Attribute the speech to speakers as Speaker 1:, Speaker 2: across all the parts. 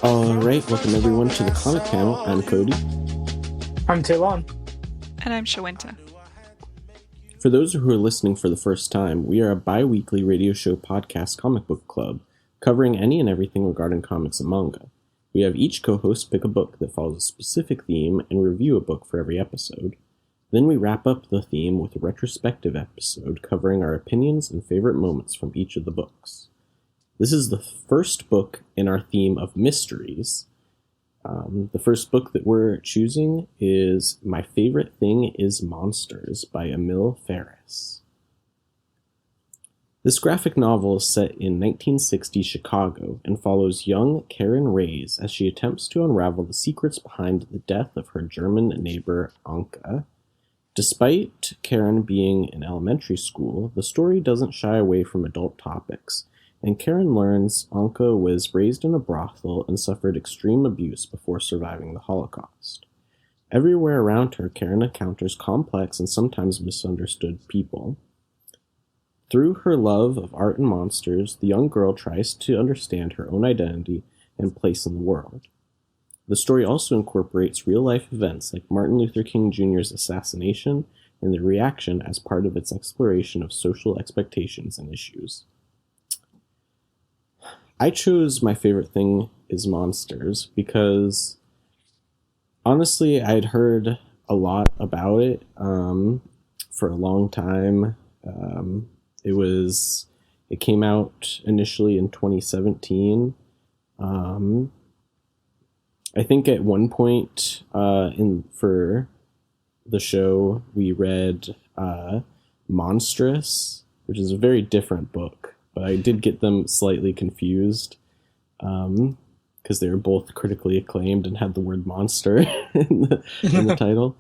Speaker 1: Alright, welcome everyone to the comic panel. I'm Cody.
Speaker 2: I'm Talon.
Speaker 3: And I'm Shawinta.
Speaker 1: For those who are listening for the first time, we are a bi-weekly radio show podcast comic book club, covering any and everything regarding comics and manga. We have each co-host pick a book that follows a specific theme and review a book for every episode. Then we wrap up the theme with a retrospective episode covering our opinions and favorite moments from each of the books. This is the first book in our theme of mysteries. The first book that we're choosing is My Favorite Thing is Monsters by Emil Ferris. This graphic novel is set in 1960 Chicago and follows young Karen Reyes as she attempts to unravel the secrets behind the death of her German neighbor Anka. Despite Karen being in elementary school, the story doesn't shy away from adult topics, and Karen learns Anka was raised in a brothel and suffered extreme abuse before surviving the Holocaust. Everywhere around her, Karen encounters complex and sometimes misunderstood people. Through her love of art and monsters, the young girl tries to understand her own identity and place in the world. The story also incorporates real-life events like Martin Luther King Jr.'s assassination and their reaction as part of its exploration of social expectations and issues. I chose My Favorite Thing is Monsters because, honestly, I'd heard a lot about it for a long time. It came out initially in 2017. I think at one point for the show, we read Monstrous, which is a very different book. But I did get them slightly confused because they were both critically acclaimed and had the word monster in the title.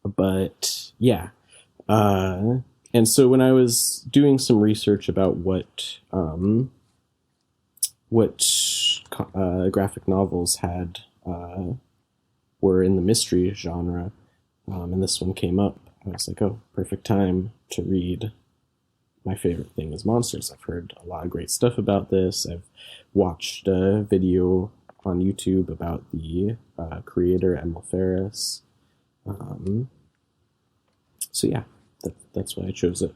Speaker 1: But yeah. And so when I was doing some research about what graphic novels were in the mystery genre, and this one came up, I was like, oh, perfect time to read My Favorite Thing is Monsters. I've heard a lot of great stuff about this. I've watched a video on YouTube about the creator, Emil Ferris. So yeah, that's why I chose it.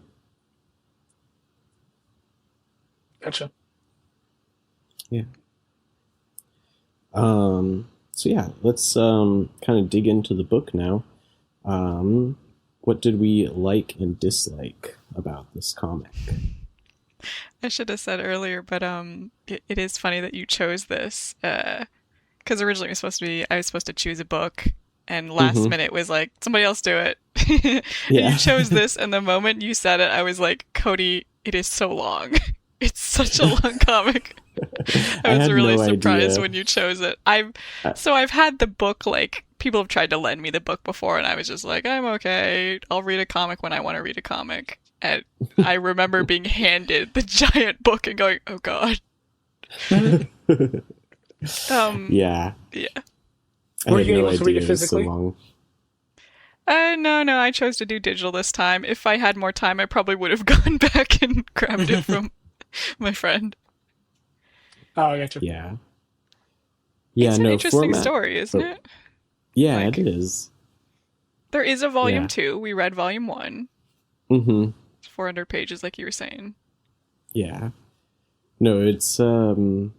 Speaker 2: Gotcha.
Speaker 1: Yeah. So yeah, let's kind of dig into the book now. What did we like and dislike about this comic?
Speaker 3: I should have said earlier, but it is funny that you chose this because originally I was supposed to choose a book, and last minute was like, somebody else do it.
Speaker 1: Yeah.
Speaker 3: You chose this, and the moment you said it, I was like, Cody, it is so long. It's such a long comic. I was really surprised when you chose it. I've had the book, like, people have tried to lend me the book before, and I was just like, I'm okay. I'll read a comic when I want to read a comic. And I remember being handed the giant book and going, oh god.
Speaker 1: Yeah.
Speaker 2: Were you able to read it physically?
Speaker 1: No,
Speaker 3: I chose to do digital this time. If I had more time, I probably would have gone back and grabbed it from my friend.
Speaker 2: Oh, I gotcha.
Speaker 1: Yeah.
Speaker 3: It's an interesting story, isn't it?
Speaker 1: Yeah, it is.
Speaker 3: There is a volume 2. We read volume 1.
Speaker 1: Mm-hmm.
Speaker 3: It's 400 pages, like you were saying.
Speaker 1: Yeah. No, it's I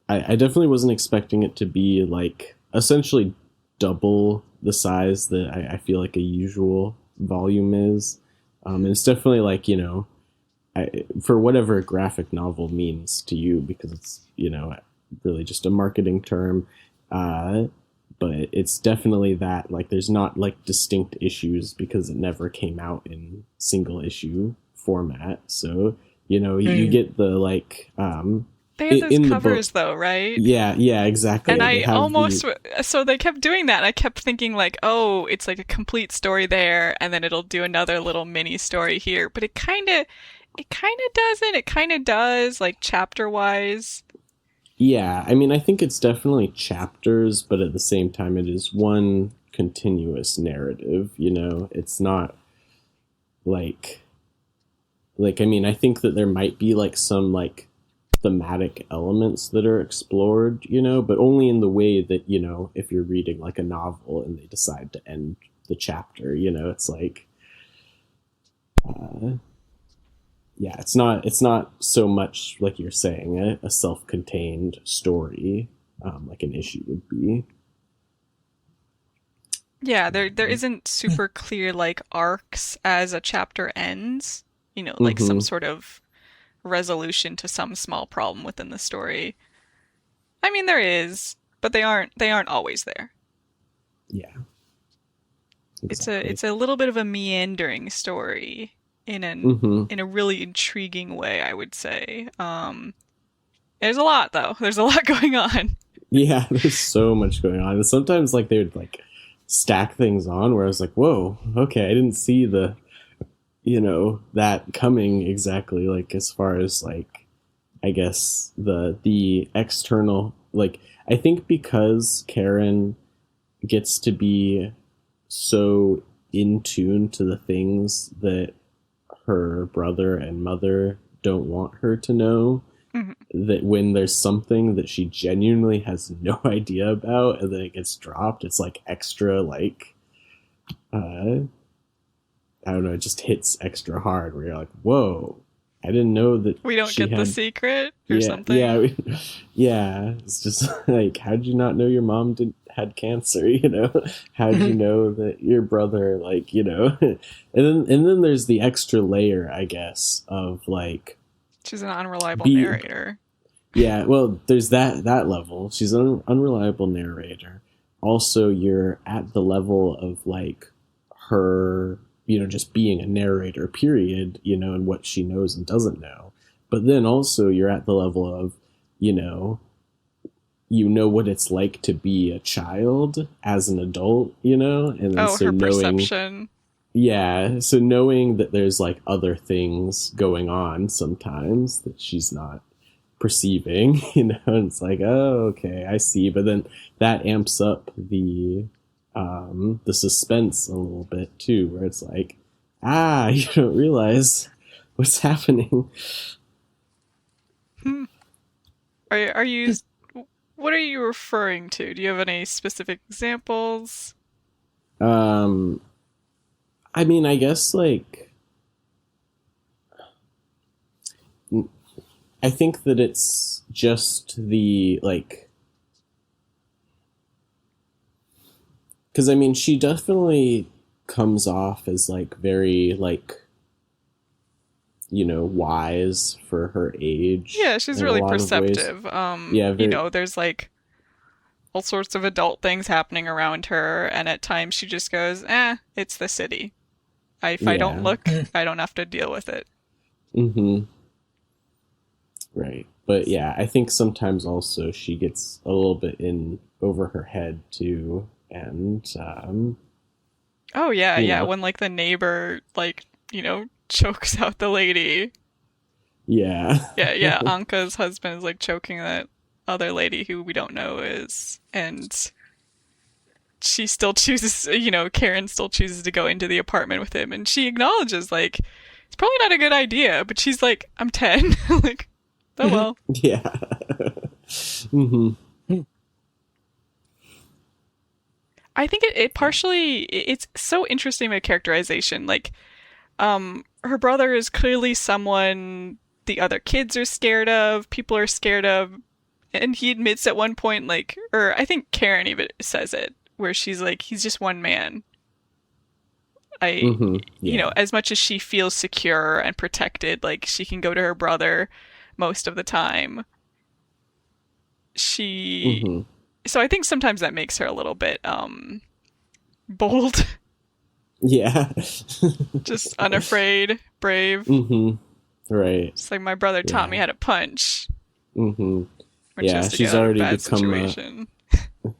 Speaker 1: definitely wasn't expecting it to be like essentially double the size that I feel like a usual volume is. And it's definitely like, for whatever a graphic novel means to you, because it's, really just a marketing term. But it's definitely that, like, there's not like distinct issues because it never came out in single issue format. So, you get the like,
Speaker 3: they had those covers though, right?
Speaker 1: Yeah, exactly.
Speaker 3: And so they kept doing that. And I kept thinking like, oh, it's like a complete story there, and then it'll do another little mini story here. But it kind of doesn't. It kind of does, like, chapter wise.
Speaker 1: Yeah, I mean, I think it's definitely chapters, but at the same time, it is one continuous narrative. It's not like I mean, I think that there might be like some like thematic elements that are explored, you know, but only in the way that, you know, if you're reading like a novel and they decide to end the chapter, you know, it's like, yeah, it's not so much like you're saying a self-contained story, like an issue would be.
Speaker 3: Yeah, there isn't super clear like arcs as a chapter ends, you know, like some
Speaker 1: Mm-hmm.
Speaker 3: sort of resolution to some small problem within the story. I mean, there is, but they aren't always there.
Speaker 1: Yeah,
Speaker 3: It's
Speaker 1: exactly.
Speaker 3: a little bit of a meandering story
Speaker 1: Mm-hmm.
Speaker 3: in a really intriguing way, I would say. There's a lot though. There's a lot going on.
Speaker 1: Yeah, there's so much going on. And sometimes like they would like stack things on where I was like, whoa, okay, I didn't see the, you know, that coming exactly, like as far as like I guess the external, like I think because Karen gets to be so in tune to the things that her brother and mother don't want her to know,
Speaker 3: Mhm.
Speaker 1: that when there's something that she genuinely has no idea about and then it gets dropped, it's like extra like I don't know, it just hits extra hard where you're like, whoa, I didn't know that
Speaker 3: We don't
Speaker 1: she
Speaker 3: get the
Speaker 1: had.
Speaker 3: secret or
Speaker 1: Yeah, yeah,
Speaker 3: something.
Speaker 1: yeah. It's just like, how did you not know your mom had cancer? You know, how did you know that your brother, like, you know, and then there's the extra layer, I guess, of like
Speaker 3: She's an unreliable
Speaker 1: be
Speaker 3: narrator.
Speaker 1: yeah. Well, there's that level. She's an unreliable narrator. Also, you're at the level of like her, you know, just being a narrator. Period. You know, and what she knows and doesn't know. But then also you're at the level of, you know what it's like to be a child as an adult, you know, and then
Speaker 3: Oh,
Speaker 1: so
Speaker 3: her
Speaker 1: knowing,
Speaker 3: perception.
Speaker 1: yeah, so knowing that there's like other things going on sometimes that she's not perceiving, you know, and it's like, oh, okay, I see. But then that amps up the suspense a little bit too, where it's like, ah, you don't realize what's happening.
Speaker 3: Hmm. Are you what are you referring to? Do you have any specific examples?
Speaker 1: Um, I mean, I guess like I think that it's just the like because I mean she definitely comes off as like very like, you know, wise for her age
Speaker 3: Yeah, she's
Speaker 1: in a
Speaker 3: really
Speaker 1: lot of ways.
Speaker 3: perceptive.
Speaker 1: Yeah,
Speaker 3: You
Speaker 1: very.
Speaker 3: know, there's like all sorts of adult things happening around her, and at times she just goes, it's the city. If I don't
Speaker 1: Yeah.
Speaker 3: look, I don't have to deal with it.
Speaker 1: Mm-hmm. Right. But yeah, I think sometimes also she gets a little bit in over her head too, and
Speaker 3: Oh yeah,
Speaker 1: you
Speaker 3: yeah,
Speaker 1: know,
Speaker 3: when like the neighbor like, chokes out the lady.
Speaker 1: yeah.
Speaker 3: Yeah, yeah, Anka's husband is like choking that other lady who we don't know is, and she still chooses, Karen still chooses to go into the apartment with him, and she acknowledges like it's probably not a good idea, but she's like, I'm 10. Like, oh well.
Speaker 1: Yeah. Mm-hmm.
Speaker 3: I think it partially it's so interesting the characterization. Like, her brother is clearly someone the other kids are scared of, people are scared of, and he admits at one point, like, or I think Karen even says it, where she's like, he's just one man. I,
Speaker 1: Mm-hmm. Yeah.
Speaker 3: as much as she feels secure and protected, like she can go to her brother most of the time. She,
Speaker 1: Mm-hmm.
Speaker 3: so I think sometimes that makes her a little bit bold,
Speaker 1: Yeah.
Speaker 3: just unafraid, brave.
Speaker 1: Mm-hmm. Right.
Speaker 3: Just like my brother taught me
Speaker 1: Yeah.
Speaker 3: how to punch
Speaker 1: Mm-hmm.
Speaker 3: when she
Speaker 1: Yeah.
Speaker 3: has to get out of a bad situation.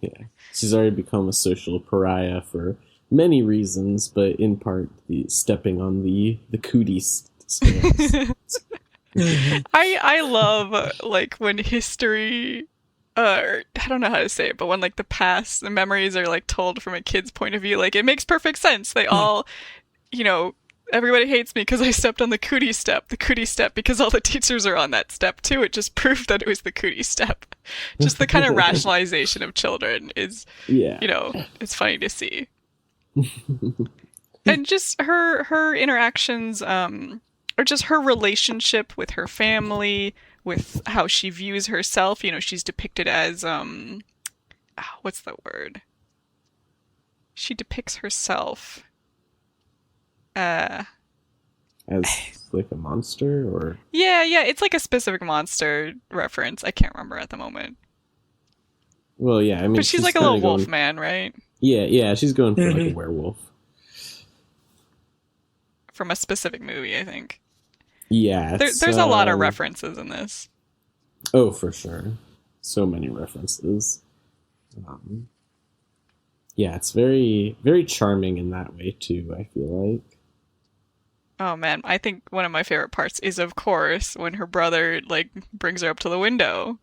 Speaker 1: Yeah. She's already become a social pariah for many reasons, but in part the stepping on the cootie scales.
Speaker 3: I love like when history I don't know how to say it, but when like the past, the memories are like told from a kid's point of view, like it makes perfect sense. They all, you know, everybody hates me because I stepped on the cootie step. The cootie step because all the teachers are on that step too. It just proved that it was the cootie step. Just the kind of rationalization of children is, it's funny to see. And just her interactions, or just her relationship with her family, with how she views herself. She's depicted as, what's the word? She depicts herself
Speaker 1: as like a monster, or
Speaker 3: yeah, it's like a specific monster reference. I can't remember at the moment.
Speaker 1: Well, yeah, I mean,
Speaker 3: but she's like a little wolf man, right?
Speaker 1: Yeah, she's going for like a werewolf
Speaker 3: from a specific movie, I think.
Speaker 1: Yeah,
Speaker 3: there's a lot of references in this.
Speaker 1: Oh, for sure, so many references. Yeah, it's very, very charming in that way too, I feel like.
Speaker 3: Oh man, I think one of my favorite parts is, of course, when her brother like brings her up to the window.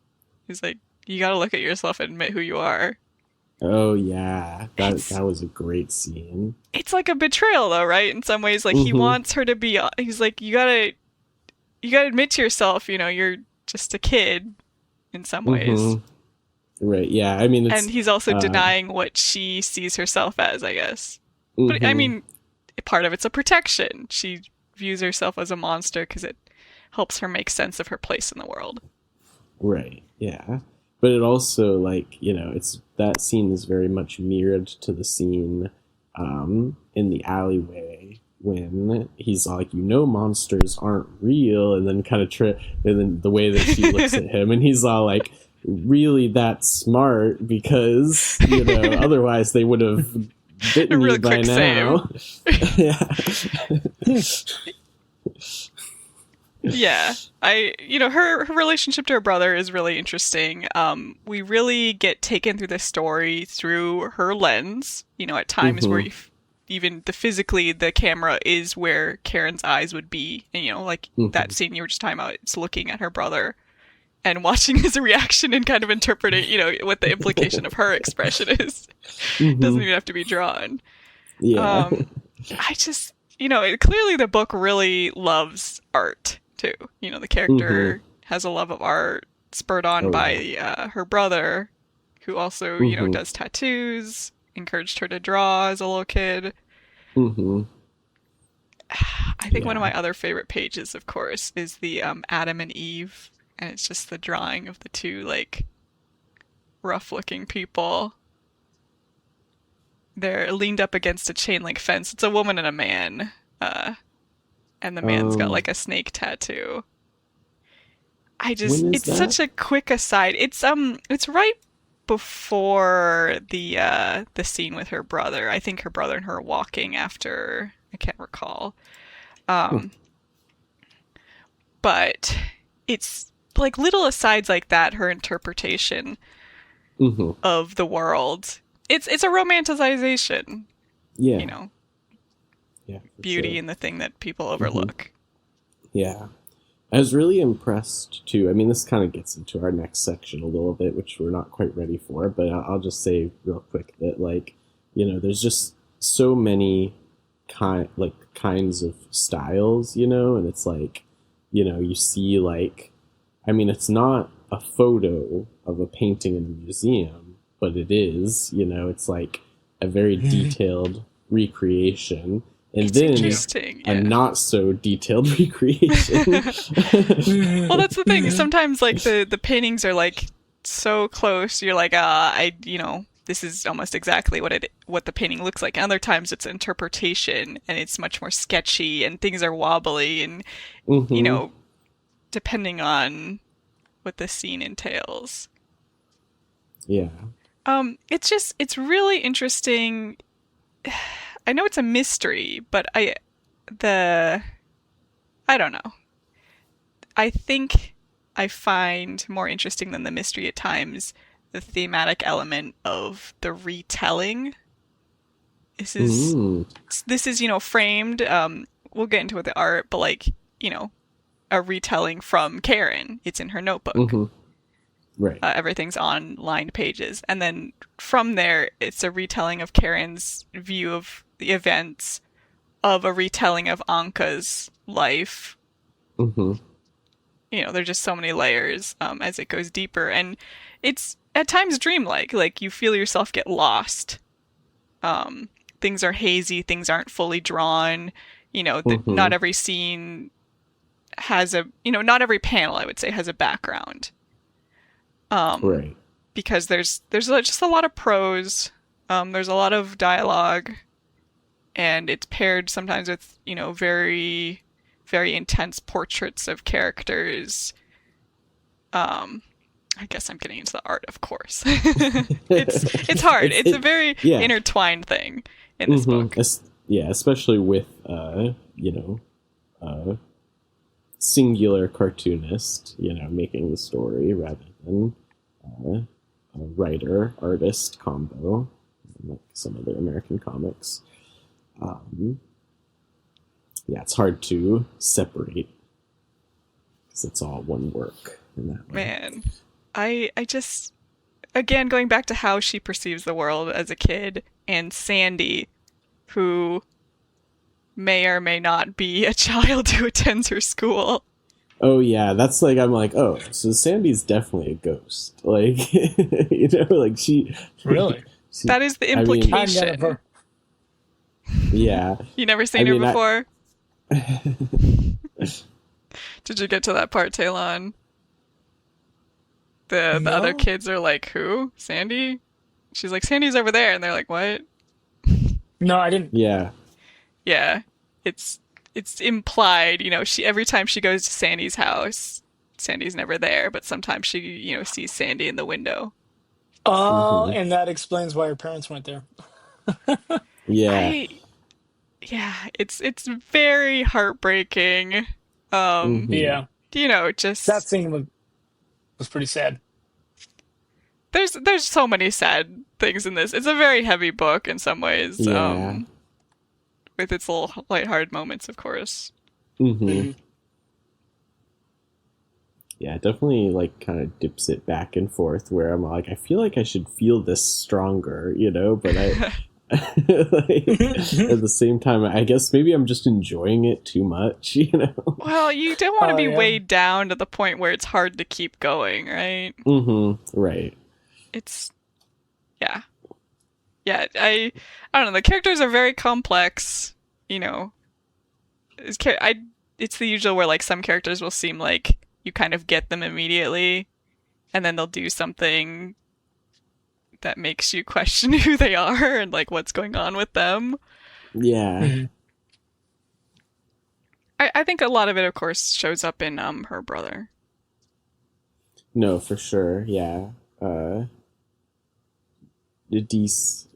Speaker 3: He's like, "You got to look at yourself and admit who you are."
Speaker 1: Oh yeah, that was a great scene.
Speaker 3: It's like a betrayal, though, right? In some ways, like he wants her to be. He's like, "You gotta admit to yourself, you're just a kid." In some ways,
Speaker 1: right? Yeah, I mean,
Speaker 3: and he's also denying what she sees herself as, I guess. But I mean, part of it's a protection. She views herself as a monster because it helps her make sense of her place in the world.
Speaker 1: Right. Yeah. But it also, like, it's that scene is very much mirrored to the scene in the alleyway when he's like, monsters aren't real, and then kind of and then the way that she looks at him, and he's all like, really that smart, because otherwise they would have bitten you by now.
Speaker 3: Yeah, her relationship to her brother is really interesting. We really get taken through the story through her lens. At times where even physically the camera is where Karen's eyes would be, and like that scene you were just talking about. It's looking at her brother and watching his reaction and kind of interpreting, what the implication of her expression is. Doesn't even have to be drawn.
Speaker 1: Yeah.
Speaker 3: I just, clearly the book really loves art too. The character has a love of art spurred on by her brother, who also, does tattoos, encouraged her to draw as a little kid. I think one of my other favorite pages, of course, is the Adam and Eve. And it's just the drawing of the two, like, rough-looking people. They're leaned up against a chain-link fence. It's a woman and a man. And the man's got, like, a snake tattoo. It's that? Such a quick aside. It's right before the scene with her brother. I think her brother and her are walking after... I can't recall. But it's... like little asides like that, her interpretation of the world. It's a romanticization.
Speaker 1: Yeah. Yeah.
Speaker 3: Beauty in the thing that people overlook.
Speaker 1: Yeah. I was really impressed too. I mean, this kind of gets into our next section a little bit, which we're not quite ready for, but I'll just say real quick that, like, there's just so many kinds of styles, and it's like, you see, like, I mean, it's not a photo of a painting in a museum, but it is, it's like a very detailed recreation. And
Speaker 3: it's
Speaker 1: then a not so detailed recreation.
Speaker 3: Well, that's the thing. Sometimes, like, the paintings are, like, so close. You're like, this is almost exactly what the painting looks like. And other times it's interpretation, and it's much more sketchy, and things are wobbly, and, depending on what the scene entails.
Speaker 1: Yeah.
Speaker 3: It's really interesting. I know it's a mystery, but I don't know. I think I find more interesting than the mystery at times the thematic element of the retelling. This is framed. We'll get into the art, but, like, a retelling from Karen. It's in her notebook.
Speaker 1: Right.
Speaker 3: Everything's on lined pages. And then from there, it's a retelling of Karen's view of the events of a retelling of Anka's life.
Speaker 1: Mm-hmm.
Speaker 3: You know, there's just so many layers as it goes deeper, and it's at times dreamlike. Like you feel yourself get lost. Things are hazy. Things aren't fully drawn. You know, not every scene has not every panel, I would say, has a background.
Speaker 1: Right.
Speaker 3: Because there's just a lot of prose. There's a lot of dialogue, and it's paired sometimes with, very, very intense portraits of characters. I guess I'm getting into the art, of course. It's hard. It's a very intertwined thing in this book.
Speaker 1: Especially with singular cartoonist, making the story rather than a writer artist combo, like some other American comics. It's hard to separate because it's all one work in that way.
Speaker 3: Man, I just, again, going back to how she perceives the world as a kid, and Sandy, who may or may not be a child who attends her school.
Speaker 1: Oh yeah, that's like, I'm like, oh, so Sandy's definitely a ghost. Like, like she...
Speaker 2: Really?
Speaker 3: That is the implication.
Speaker 1: Yeah.
Speaker 3: You never seen her before? Did you get to that part, Talon? The other kids are like, who? Sandy? She's like, Sandy's over there. And they're like, what?
Speaker 2: No, I didn't.
Speaker 1: Yeah.
Speaker 3: Yeah. It's implied, she every time she goes to Sandy's house, Sandy's never there, but sometimes she, sees Sandy in the window.
Speaker 2: Oh, and that explains why her parents went there.
Speaker 1: Yeah.
Speaker 3: It's very heartbreaking.
Speaker 2: Yeah.
Speaker 3: Just
Speaker 2: that scene was pretty sad.
Speaker 3: There's so many sad things in this. It's a very heavy book in some ways.
Speaker 1: Yeah.
Speaker 3: With its little lighthearted moments, of course.
Speaker 1: Yeah, it definitely like kind of dips it back and forth where I'm like, I feel like I should feel this stronger, but I like, at the same time, I guess maybe I'm just enjoying it too much,
Speaker 3: Well, you don't want to be weighed down to the point where it's hard to keep going, right?
Speaker 1: Right.
Speaker 3: It's yeah, I don't know. The characters are very complex, It's the usual where like some characters will seem like you kind of get them immediately, and then they'll do something that makes you question who they are and like what's going on with them.
Speaker 1: Yeah.
Speaker 3: I think a lot of it, of course, shows up in her brother.
Speaker 1: No, for sure. Yeah. He's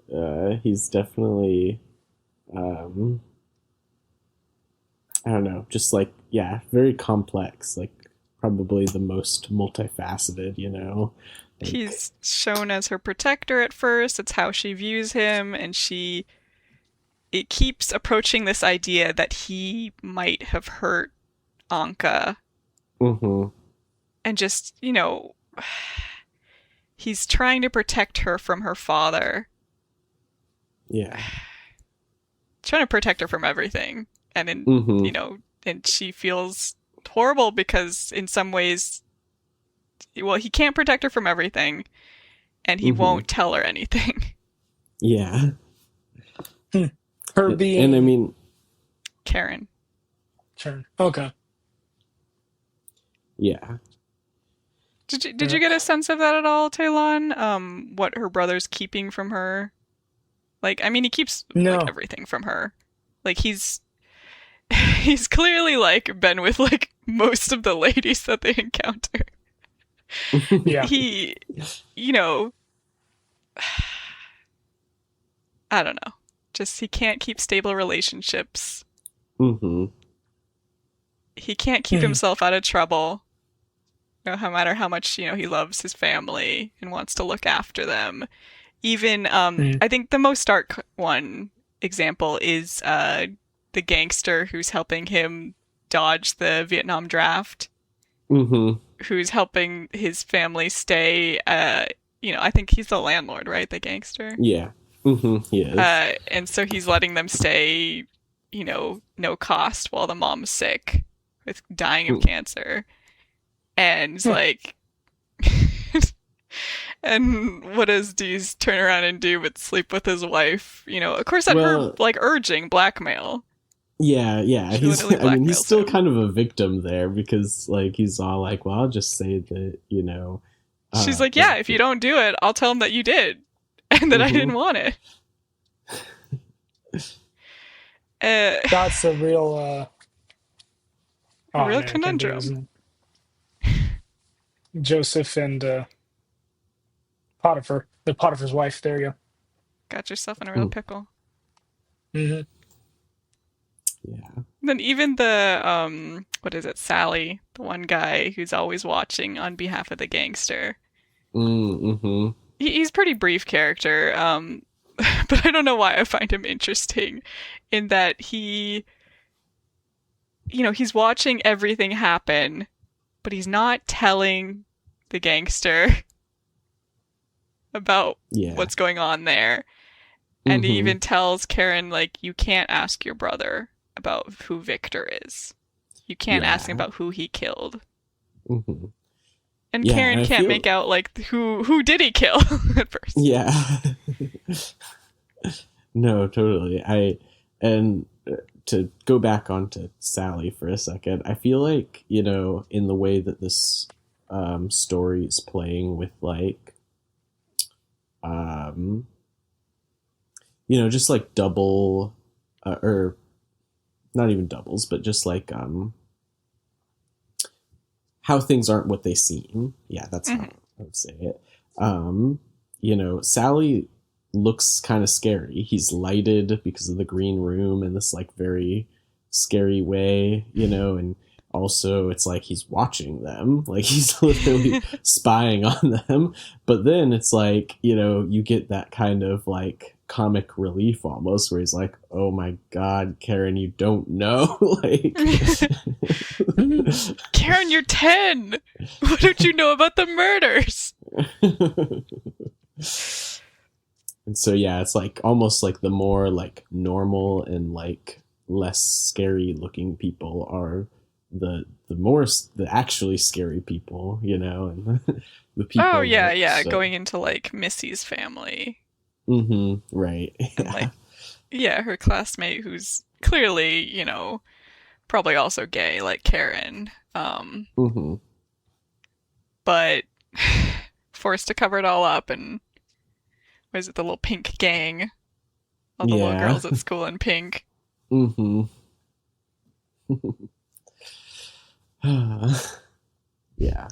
Speaker 1: definitely, I don't know, just like, very complex, like probably the most multifaceted, Like,
Speaker 3: he's shown as her protector at first. It's how she views him, and it keeps approaching this idea that he might have hurt Anka. And just, he's trying to protect her from her father.
Speaker 1: Yeah.
Speaker 3: Trying to protect her from everything. And then, and she feels horrible because in some ways, well, he can't protect her from everything, and he won't tell her anything.
Speaker 1: Yeah.
Speaker 2: Her being...
Speaker 1: And I mean...
Speaker 3: Karen.
Speaker 2: Sure. Okay.
Speaker 1: Yeah.
Speaker 3: Did you get a sense of that at all, Talon? What her brother's keeping from her? Like, I mean, he keeps like everything from her. Like, he's clearly like been with like most of the ladies that they encounter.
Speaker 2: Yeah.
Speaker 3: He, I don't know. Just he can't keep stable relationships. He can't keep himself out of trouble. No matter how much, he loves his family and wants to look after them. Even, I think the most stark one example is the gangster who's helping him dodge the Vietnam draft. Who's helping his family stay, I think he's the landlord, right? The gangster?
Speaker 1: Yeah. He is.
Speaker 3: And so he's letting them stay no cost while the mom's sick with dying of cancer. And he's like, and what does Dees turn around and do but sleep with his wife? Of course, at her urging blackmail.
Speaker 1: Yeah. He's still kind of a victim there because he's all like, well, I'll just say that,
Speaker 3: she's like, yeah, if you don't do it, I'll tell him that you did and that I didn't want it.
Speaker 2: That's a real
Speaker 3: conundrum.
Speaker 2: Joseph and Potiphar, the Potiphar's wife. There you go.
Speaker 3: Got yourself in a real pickle.
Speaker 2: Mm-hmm.
Speaker 1: Yeah.
Speaker 3: Then even the what is it, Sally, the one guy who's always watching on behalf of the gangster.
Speaker 1: Mm-hmm.
Speaker 3: He's a pretty brief character, but I don't know why I find him interesting in that he's watching everything happen, but he's not telling the gangster about what's going on there. And he even tells Karen, you can't ask your brother about who Victor is. You can't ask him about who he killed.
Speaker 1: Mm-hmm.
Speaker 3: And Karen can't make out, who did he kill at first.
Speaker 1: Yeah. No, totally. To go back onto Sally for a second, I feel like, in the way that this story is playing with just double or not even doubles, but just how things aren't what they seem. Yeah, that's how I would say it. Sally looks kind of scary. He's lighted because of the green room in this very scary way, and also it's he's watching them, he's literally spying on them. But then it's you get that kind of comic relief almost where he's like, oh my god, Karen, you don't know.
Speaker 3: Karen, you're 10. What don't you know about the murders?
Speaker 1: And so it's almost the more normal and less scary looking people are the actually scary people, and the people.
Speaker 3: Oh yeah. Going into Missy's family.
Speaker 1: Mm-hmm. Right.
Speaker 3: Yeah. And, her classmate who's clearly, probably also gay, like Karen. But forced to cover it all up, and what is it, the little pink gang? All the little girls at school in pink.
Speaker 1: Mm-hmm. Yeah.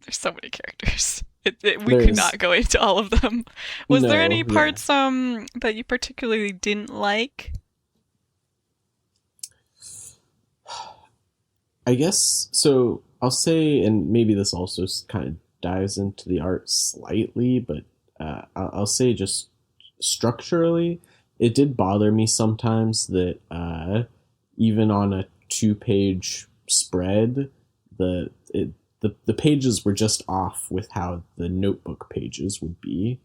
Speaker 3: There's so many characters. We could not go into all of them. Was there any parts that you particularly didn't like?
Speaker 1: I guess so. I'll say, and maybe this also kind of dives into the art slightly, but I'll say just structurally, it did bother me sometimes that even on a 2-page spread, the pages were just off with how the notebook pages would be,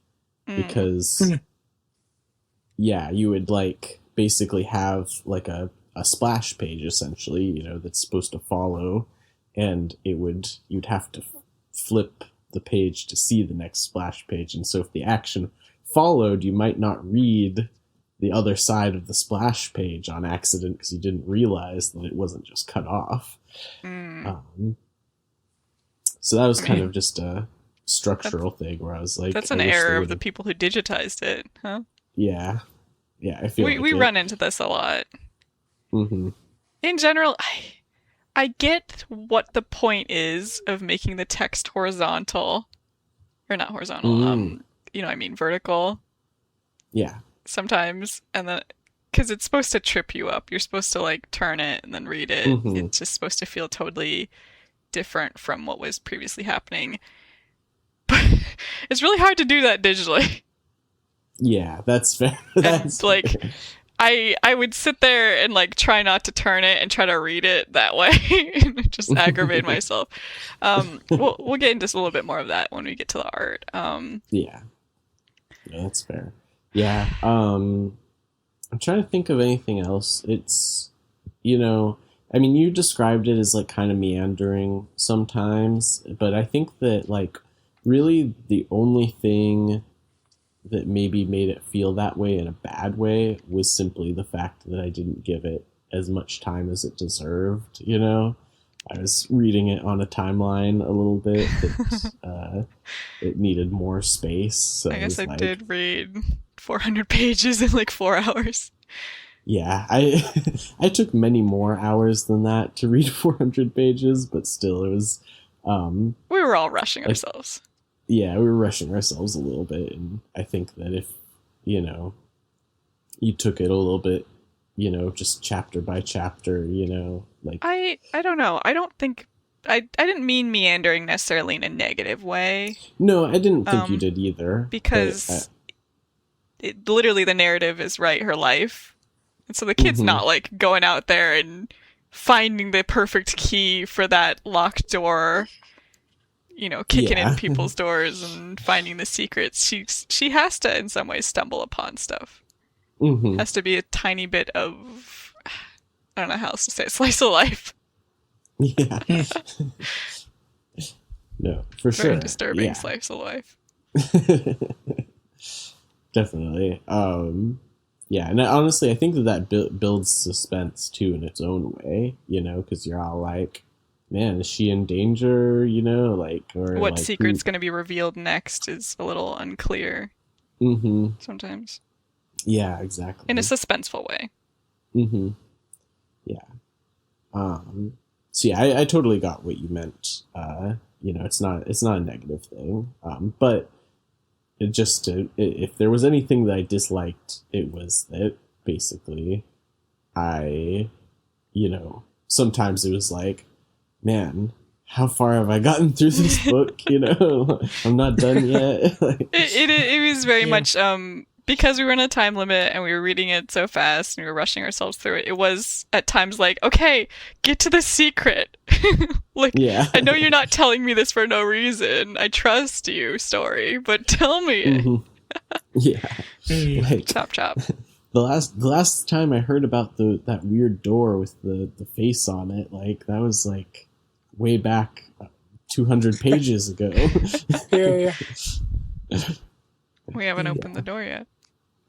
Speaker 1: because you would basically have a splash page essentially, that's supposed to follow, and you'd have to flip the page to see the next splash page. And so if the action followed, you might not read the other side of the splash page on accident because you didn't realize that it wasn't just cut off. So that was kind of just a structural thing where I was like,
Speaker 3: that's an error of the people who digitized it, huh?
Speaker 1: Yeah. I feel
Speaker 3: we run into this a lot.
Speaker 1: Mm-hmm.
Speaker 3: In general, I get what the point is of making the text horizontal, or not horizontal. Vertical.
Speaker 1: Yeah.
Speaker 3: Sometimes, and then because it's supposed to trip you up. You're supposed to turn it and then read it. Mm-hmm. It's just supposed to feel totally different from what was previously happening. But it's really hard to do that digitally.
Speaker 1: Yeah, that's fair. That's
Speaker 3: fair. I would sit there and try not to turn it and try to read it that way and just aggravate myself. We'll get into a little bit more of that when we get to the art.
Speaker 1: Yeah, that's fair. Yeah. I'm trying to think of anything else. It's, you know, I mean, you described it as like kind of meandering sometimes, but I think that like really the only thing that maybe made it feel that way in a bad way was simply the fact that I didn't give it as much time as it deserved, you know? I was reading it on a timeline a little bit that it needed more space. So
Speaker 3: I guess I
Speaker 1: like,
Speaker 3: did read 400 pages in like 4 hours.
Speaker 1: Yeah, I I took many more hours than that to read 400 pages, but still, it was.
Speaker 3: We were all rushing ourselves.
Speaker 1: Yeah, we were rushing ourselves a little bit, and I think that if you know, you took it a little bit, just chapter by chapter, like
Speaker 3: I don't know. I don't think I didn't mean meandering necessarily in a negative way.
Speaker 1: No, I didn't think you did either.
Speaker 3: Because literally the narrative is her life. And so the kid's not like going out there and finding the perfect key for that locked door, kicking in people's doors and finding the secrets. She has to in some ways stumble upon stuff. Has to be a tiny bit of, I don't know how else to say it, slice of life.
Speaker 1: Yeah. No, for sure.
Speaker 3: Very disturbing slice of life.
Speaker 1: Definitely. Yeah, and honestly, I think that builds suspense too in its own way, because you're all like, man, is she in danger, or
Speaker 3: what
Speaker 1: like,
Speaker 3: secret's going to be revealed next is a little unclear sometimes.
Speaker 1: Yeah, exactly.
Speaker 3: In a suspenseful way.
Speaker 1: Yeah. So yeah, I totally got what you meant. It's not a negative thing. But if there was anything that I disliked, it was that basically sometimes it was like, man, how far have I gotten through this book? I'm not done yet.
Speaker 3: it was very much, because we were in a time limit and we were reading it so fast and we were rushing ourselves through it. It was at times like, okay, get to the secret. I know you're not telling me this for no reason. I trust you, story, but tell me.
Speaker 1: Yeah.
Speaker 3: Chop.
Speaker 1: The last time I heard about that weird door with the face on it, like that was like way back 200 pages ago.
Speaker 2: Yeah.
Speaker 3: We haven't opened the door yet.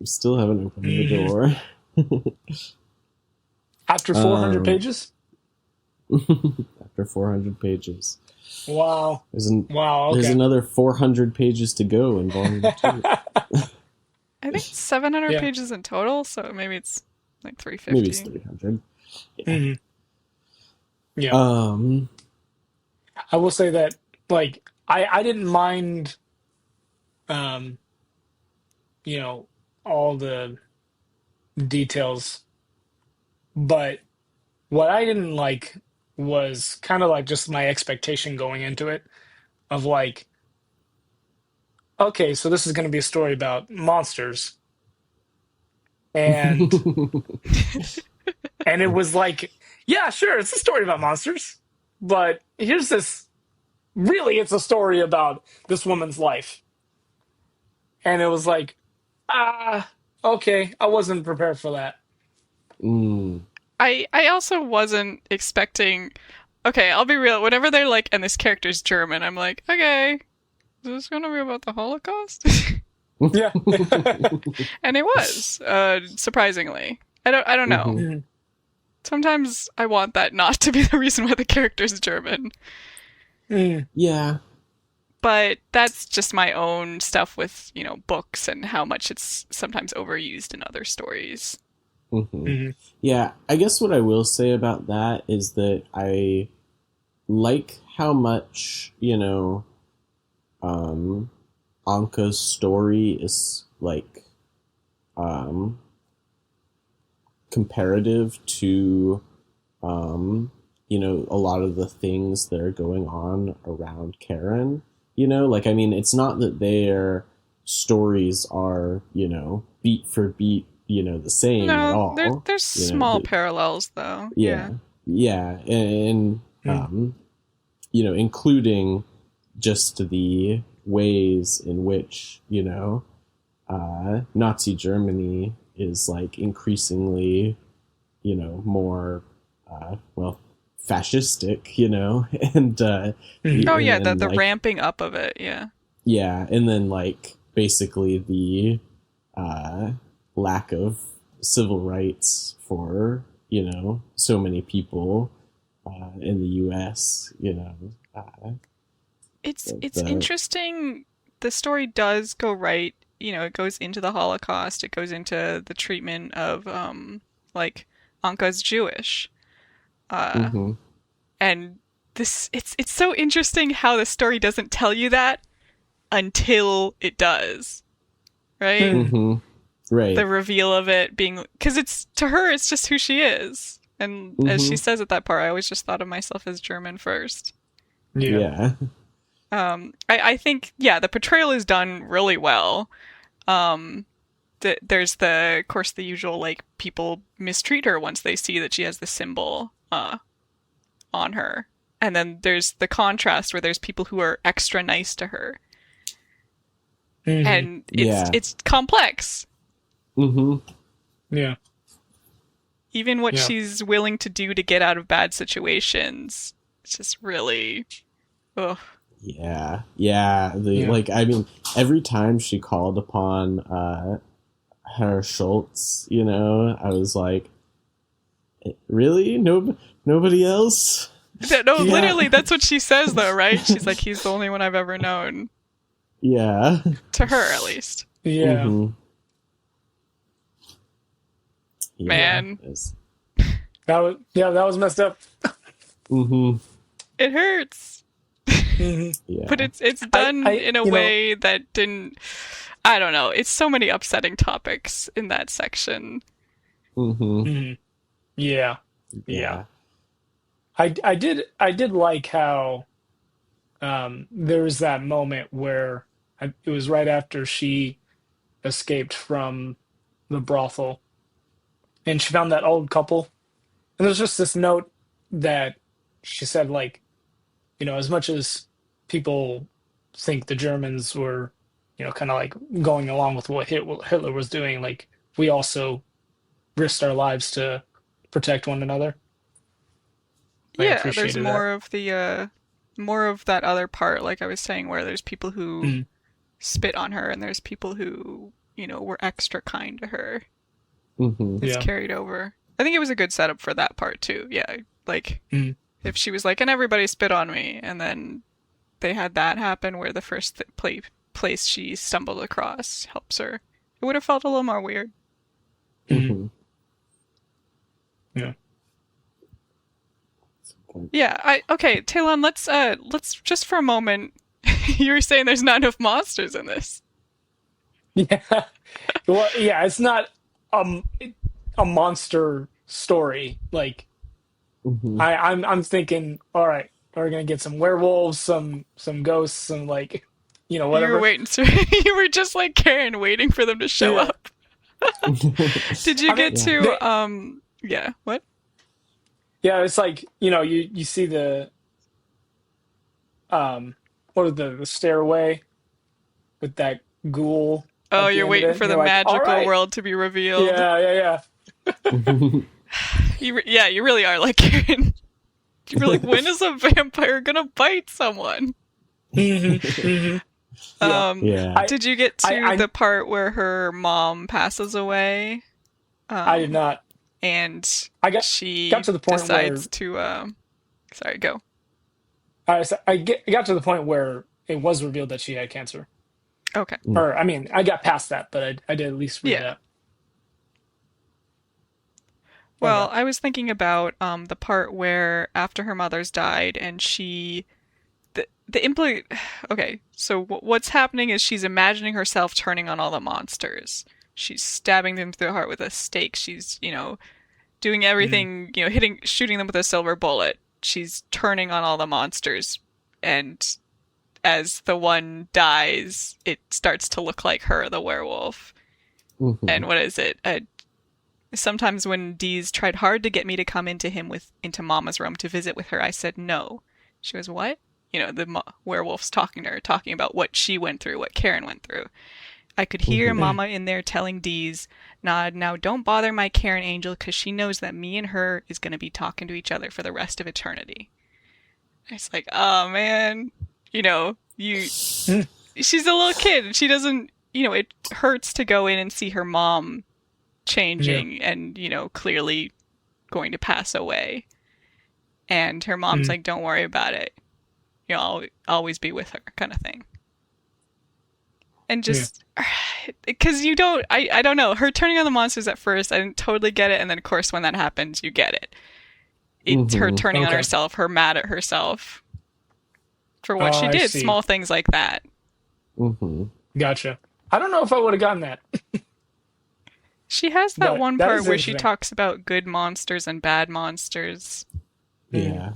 Speaker 1: We still haven't opened the door.
Speaker 2: After 400 pages?
Speaker 1: After 400 pages.
Speaker 2: Wow. Okay.
Speaker 1: There's another 400 pages to go in volume 2.
Speaker 3: I think 700 pages in total, so maybe it's like 350.
Speaker 1: Maybe it's 300. Yeah.
Speaker 2: Yeah. I will say that, like, I didn't mind, all the details, but what I didn't like was kind of like just my expectation going into it of like, okay, so this is going to be a story about monsters. And and it was like, yeah, sure, it's a story about monsters, but here's this, really, it's a story about this woman's life. And it was like, okay, I wasn't prepared for that.
Speaker 3: I also wasn't expecting, okay, I'll be real, whenever they're like, and this character's German, I'm like, okay, is this gonna be about the Holocaust?
Speaker 2: Yeah.
Speaker 3: And it was, surprisingly. I don't know. Sometimes I want that not to be the reason why the character's German.
Speaker 1: Yeah.
Speaker 3: But that's just my own stuff with, books and how much it's sometimes overused in other stories.
Speaker 1: Yeah, I guess what I will say about that is that I like how much, Anka's story is like comparative to a lot of the things that are going on around Karen. I mean, it's not that their stories are, beat for beat, the same at all.
Speaker 3: There's small parallels, though.
Speaker 1: Yeah. And including just the ways in which, Nazi Germany, is like increasingly, more, fascistic, and
Speaker 3: Oh yeah,
Speaker 1: and
Speaker 3: the
Speaker 1: like
Speaker 3: ramping up of it, yeah.
Speaker 1: yeah, and then like basically the lack of civil rights for so many people in the U.S.
Speaker 3: It's interesting. The story does go right. It goes into the Holocaust. It goes into the treatment of like Anka's Jewish, uh,
Speaker 1: mm-hmm,
Speaker 3: and it's so interesting how the story doesn't tell you that until it does, right?
Speaker 1: mm-hmm,
Speaker 3: The
Speaker 1: right,
Speaker 3: reveal of it being because it's to her, it's just who she is, and as she
Speaker 1: mm-hmm,
Speaker 3: says at that part, I always just thought of myself as German first.
Speaker 2: Yeah.
Speaker 1: yeah,
Speaker 3: I think yeah, the portrayal is done really well. Um, there's of course, the usual like people mistreat her once they see that she has the symbol on her, and then there's the contrast where there's people who are extra nice to her,
Speaker 2: Mm-hmm.
Speaker 3: and
Speaker 1: yeah,
Speaker 3: it's complex.
Speaker 1: mm-hmm,
Speaker 3: Even what
Speaker 2: Yeah.
Speaker 3: she's willing to do to get out of bad situations, it's just really, ugh.
Speaker 1: yeah.
Speaker 2: Yeah.
Speaker 1: Like, I mean, every time she called upon Herr Schultz, I was like, really? Nobody else?
Speaker 3: No,
Speaker 1: Yeah.
Speaker 3: literally, that's what she says, though, right? She's like, he's the only one I've ever known.
Speaker 1: Yeah.
Speaker 3: To her, at least.
Speaker 2: Yeah.
Speaker 1: Mm-hmm. Yeah.
Speaker 3: Man.
Speaker 2: That was messed up.
Speaker 1: Mm-hmm.
Speaker 3: It hurts.
Speaker 2: Mm-hmm.
Speaker 1: Yeah.
Speaker 3: But it's done in a way that didn't... I don't know. It's so many upsetting topics in that section.
Speaker 1: Mm-hmm.
Speaker 2: Mm-hmm. Yeah.
Speaker 1: Yeah.
Speaker 2: I did like how there was that moment where it was right after she escaped from the brothel and she found that old couple, and there's just this note that she said, like, as much as people think the Germans were, kind of like going along with what Hitler was doing, like, we also risked our lives to protect one another. I
Speaker 3: Yeah, there's
Speaker 2: appreciated that.
Speaker 3: more of that other part, like I was saying, where there's people who
Speaker 2: Mm.
Speaker 3: spit on her and there's people who, were extra kind to her.
Speaker 1: Mm-hmm.
Speaker 3: It's
Speaker 2: Yeah.
Speaker 3: carried over. I think it was a good setup for that part too. Yeah, like if she was like, and everybody spit on me, and then they had that happen where the first place she stumbled across helps her, it would have felt a little more weird.
Speaker 1: Mm-hmm.
Speaker 2: Yeah.
Speaker 3: Yeah. Okay, Talon. Let's just for a moment. You were saying there's not enough monsters in this.
Speaker 2: Yeah. Well, yeah, it's not a monster story. Like,
Speaker 1: Mm-hmm.
Speaker 2: I'm thinking, all right, we're gonna get some werewolves, some ghosts, some, like, whatever.
Speaker 3: You were waiting. You were just like Karen, waiting for them to show up. Did you get to Yeah. What?
Speaker 2: Yeah, it's like, you see the what is the stairway with that ghoul.
Speaker 3: Oh,
Speaker 2: at the
Speaker 3: you're
Speaker 2: end of
Speaker 3: waiting
Speaker 2: it,
Speaker 3: for
Speaker 2: and
Speaker 3: the
Speaker 2: you're like, all
Speaker 3: magical
Speaker 2: right.
Speaker 3: world to be revealed.
Speaker 2: Yeah.
Speaker 3: You really are like Karen. You're like, when is a vampire gonna bite someone?
Speaker 2: Mm-hmm.
Speaker 1: Yeah.
Speaker 3: Did you get to the part where her mom passes away?
Speaker 2: I did not.
Speaker 3: And she
Speaker 2: got to the point
Speaker 3: decides to sorry, go.
Speaker 2: I got to the point where it was revealed that she had cancer.
Speaker 3: Okay.
Speaker 2: Or, I mean, I got past that, but I did at least read that.
Speaker 3: Well, I was thinking about the part where after her mother's died and okay, so what's happening is she's imagining herself turning on all the monsters. She's stabbing them through the heart with a stake. She's, doing everything, shooting them with a silver bullet. She's turning on all the monsters. And as the one dies, it starts to look like her, the werewolf.
Speaker 1: Mm-hmm.
Speaker 3: And what is it? Sometimes when Dee's tried hard to get me to come into Mama's room to visit with her, I said no. She goes, what? The werewolf's talking to her, talking about what she went through, what Karen went through. I could hear Mama in there telling Deez, nah, now don't bother my Karen Angel because she knows that me and her is going to be talking to each other for the rest of eternity. It's like, oh man, she's a little kid and she doesn't, it hurts to go in and see her mom changing and, clearly going to pass away. And her mom's like, don't worry about it. I'll always be with her kind of thing. And just, because you don't, I don't know, her turning on the monsters at first, I didn't totally get it. And then, of course, when that happens, you get it. It's her turning on herself, her mad at herself for what she did. Small things like that.
Speaker 2: Gotcha. I don't know if I would have gotten that.
Speaker 3: She has that one part where she talks about good monsters and bad monsters.
Speaker 1: Yeah.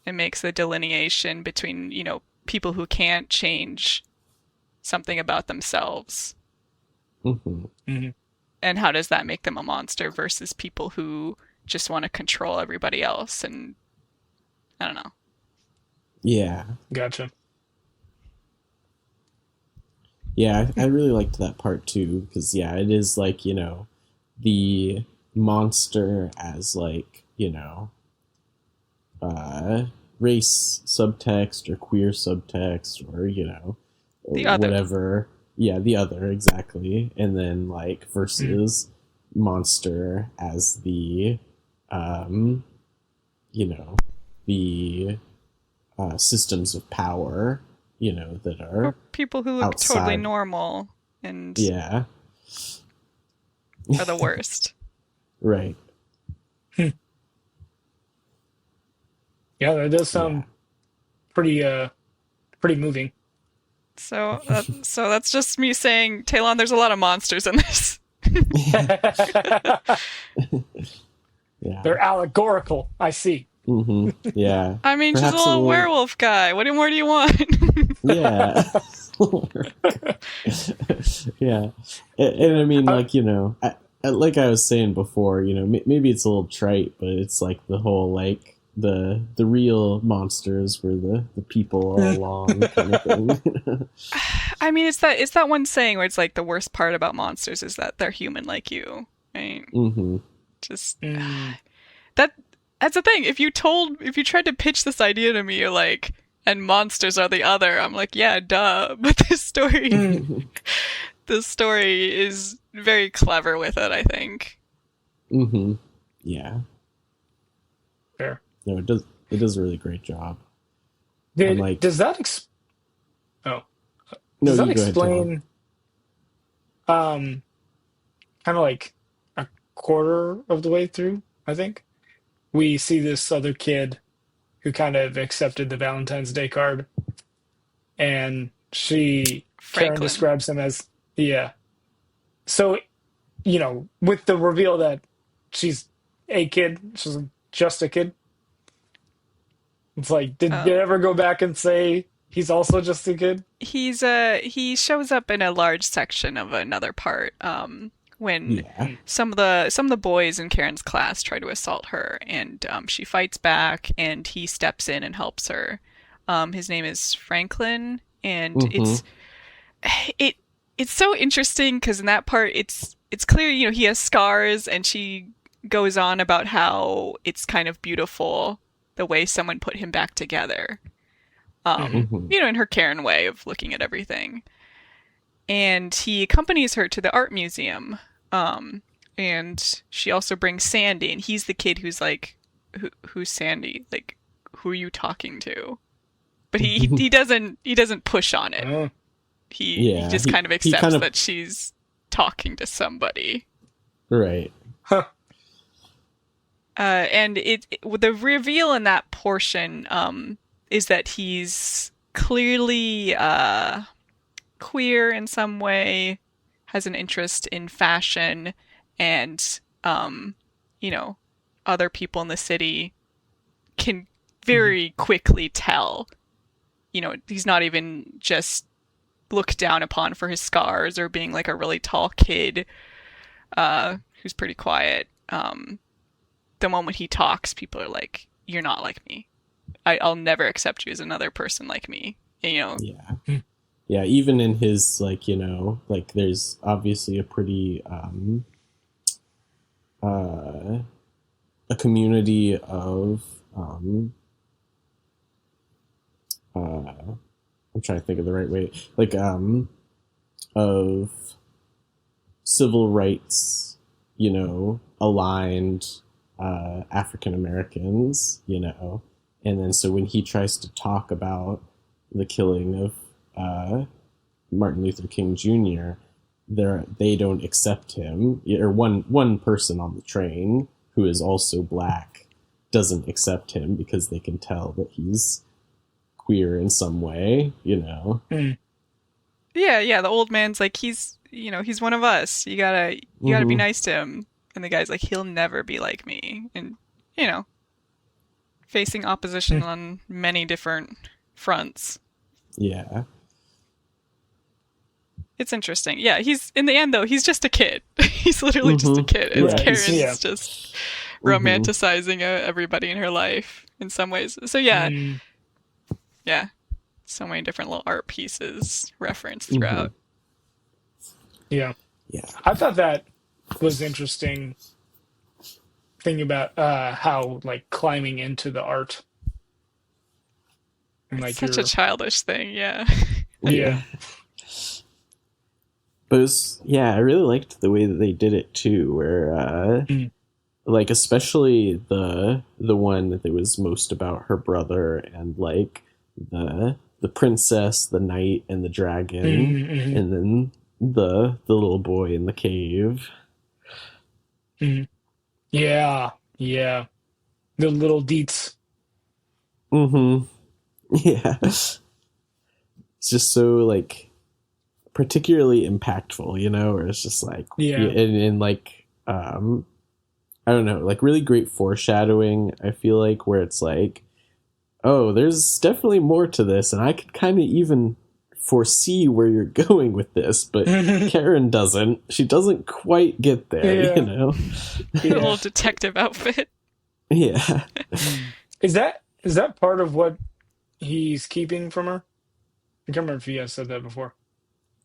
Speaker 3: It makes the delineation between, people who can't change something about themselves. And how does that make them a monster versus people who just want to control everybody else? And I don't know.
Speaker 1: Yeah.
Speaker 2: Gotcha.
Speaker 1: Yeah, I really liked that part too, because it is like, the monster as like, race subtext or queer subtext or,
Speaker 3: the other.
Speaker 1: Whatever. Yeah, the other, exactly. And then like versus monster as the, the systems of power, that are
Speaker 3: or people who look
Speaker 1: outside.
Speaker 3: Totally normal and
Speaker 1: are
Speaker 3: the worst.
Speaker 1: Right.
Speaker 2: Yeah, that does sound pretty moving.
Speaker 3: So that's just me saying, Talon, there's a lot of monsters in this.
Speaker 1: Yeah.
Speaker 2: They're allegorical, I see.
Speaker 1: Yeah.
Speaker 3: I mean, perhaps she's a little werewolf guy. What more do you want?
Speaker 1: Yeah. Yeah. And I mean, like, like I was saying before, maybe it's a little trite, but it's like the whole, like, the real monsters were the people all along kind of thing.
Speaker 3: I mean, it's that one saying where it's like the worst part about monsters is that they're human like you. Right? Just that's the thing. If you tried to pitch this idea to me, you're like, and monsters are the other, I'm like, yeah, duh. But this story is very clever with it, I think.
Speaker 1: Yeah.
Speaker 2: Fair.
Speaker 1: No, it does a really great job.
Speaker 2: Does that explain kind of like a quarter of the way through, I think? We see this other kid who kind of accepted the Valentine's Day card, and Karen describes him as, So, with the reveal that she's a kid, she's just a kid. It's like, did they ever go back and say he's also just a kid?
Speaker 3: He shows up in a large section of another part. When some of the boys in Karen's class try to assault her, and she fights back, and he steps in and helps her. His name is Franklin, and it's so interesting because in that part it's clear, he has scars, and she goes on about how it's kind of beautiful the way someone put him back together. In her Karen way of looking at everything. And he accompanies her to the art museum. And she also brings Sandy, and he's the kid who's like, who's Sandy? Like, who are you talking to? But he doesn't push on it. He just kind of accepts that she's talking to somebody.
Speaker 1: Right.
Speaker 2: Huh.
Speaker 3: And the reveal in that portion is that he's clearly queer in some way, has an interest in fashion, and other people in the city can very quickly tell. He's not even just looked down upon for his scars or being like a really tall kid who's pretty quiet. The moment he talks, people are like, "You're not like me. I'll never accept you as another person like me."
Speaker 1: Yeah. Yeah, even in his, like, like, there's obviously a pretty a community of I'm trying to think of the right way, like, of civil rights, aligned African Americans, and then so when he tries to talk about the killing of Martin Luther King Jr., they don't accept him, or one person on the train who is also black doesn't accept him because they can tell that he's queer in some way,
Speaker 2: Mm.
Speaker 3: Yeah, the old man's like, he's one of us. You gotta be nice to him. And the guy's like, he'll never be like me. And, facing opposition on many different fronts.
Speaker 1: Yeah.
Speaker 3: It's interesting. Yeah, he's, in the end though, he's just a kid. He's literally just a kid. And Karen's just romanticizing everybody in her life in some ways. So yeah. Yeah. So many different little art pieces referenced throughout.
Speaker 2: Yeah.
Speaker 1: Yeah.
Speaker 2: I thought that was interesting thing about how, like, climbing into the art. And, like,
Speaker 3: such a childish thing, yeah.
Speaker 2: Yeah.
Speaker 1: But I really liked the way that they did it too, where like, especially the one that was most about her brother, and like the princess, the knight, and the dragon, and then the little boy in the cave.
Speaker 2: Yeah, the little deets.
Speaker 1: Yeah. It's just so, like, particularly impactful, where it's just like, and like, I don't know, like, really great foreshadowing, I feel like, where it's like, oh, there's definitely more to this, and I could kind of even foresee where you're going with this, but Karen doesn't. She doesn't quite get there,
Speaker 3: A little detective outfit.
Speaker 1: Yeah.
Speaker 2: Is that part of what he's keeping from her? I can't remember if you guys said that before.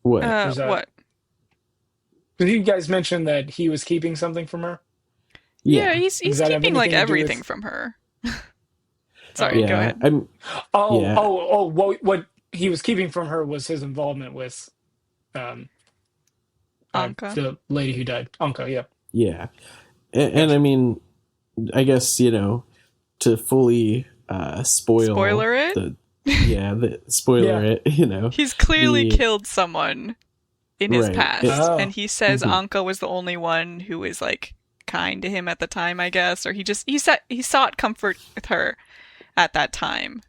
Speaker 1: What?
Speaker 3: What?
Speaker 2: Did you guys mention that he was keeping something from her?
Speaker 3: Yeah, he's keeping, like, everything from her. Sorry, go ahead.
Speaker 2: What he was keeping from her was his involvement with
Speaker 3: Anka.
Speaker 2: The lady who died. Anka, yeah.
Speaker 1: Yeah. And I mean, I guess, to fully spoiler
Speaker 3: it?
Speaker 1: It,
Speaker 3: He's clearly killed someone in his past. And he says Anka was the only one who was, like, kind to him at the time, I guess. Or he sought comfort with her at that time.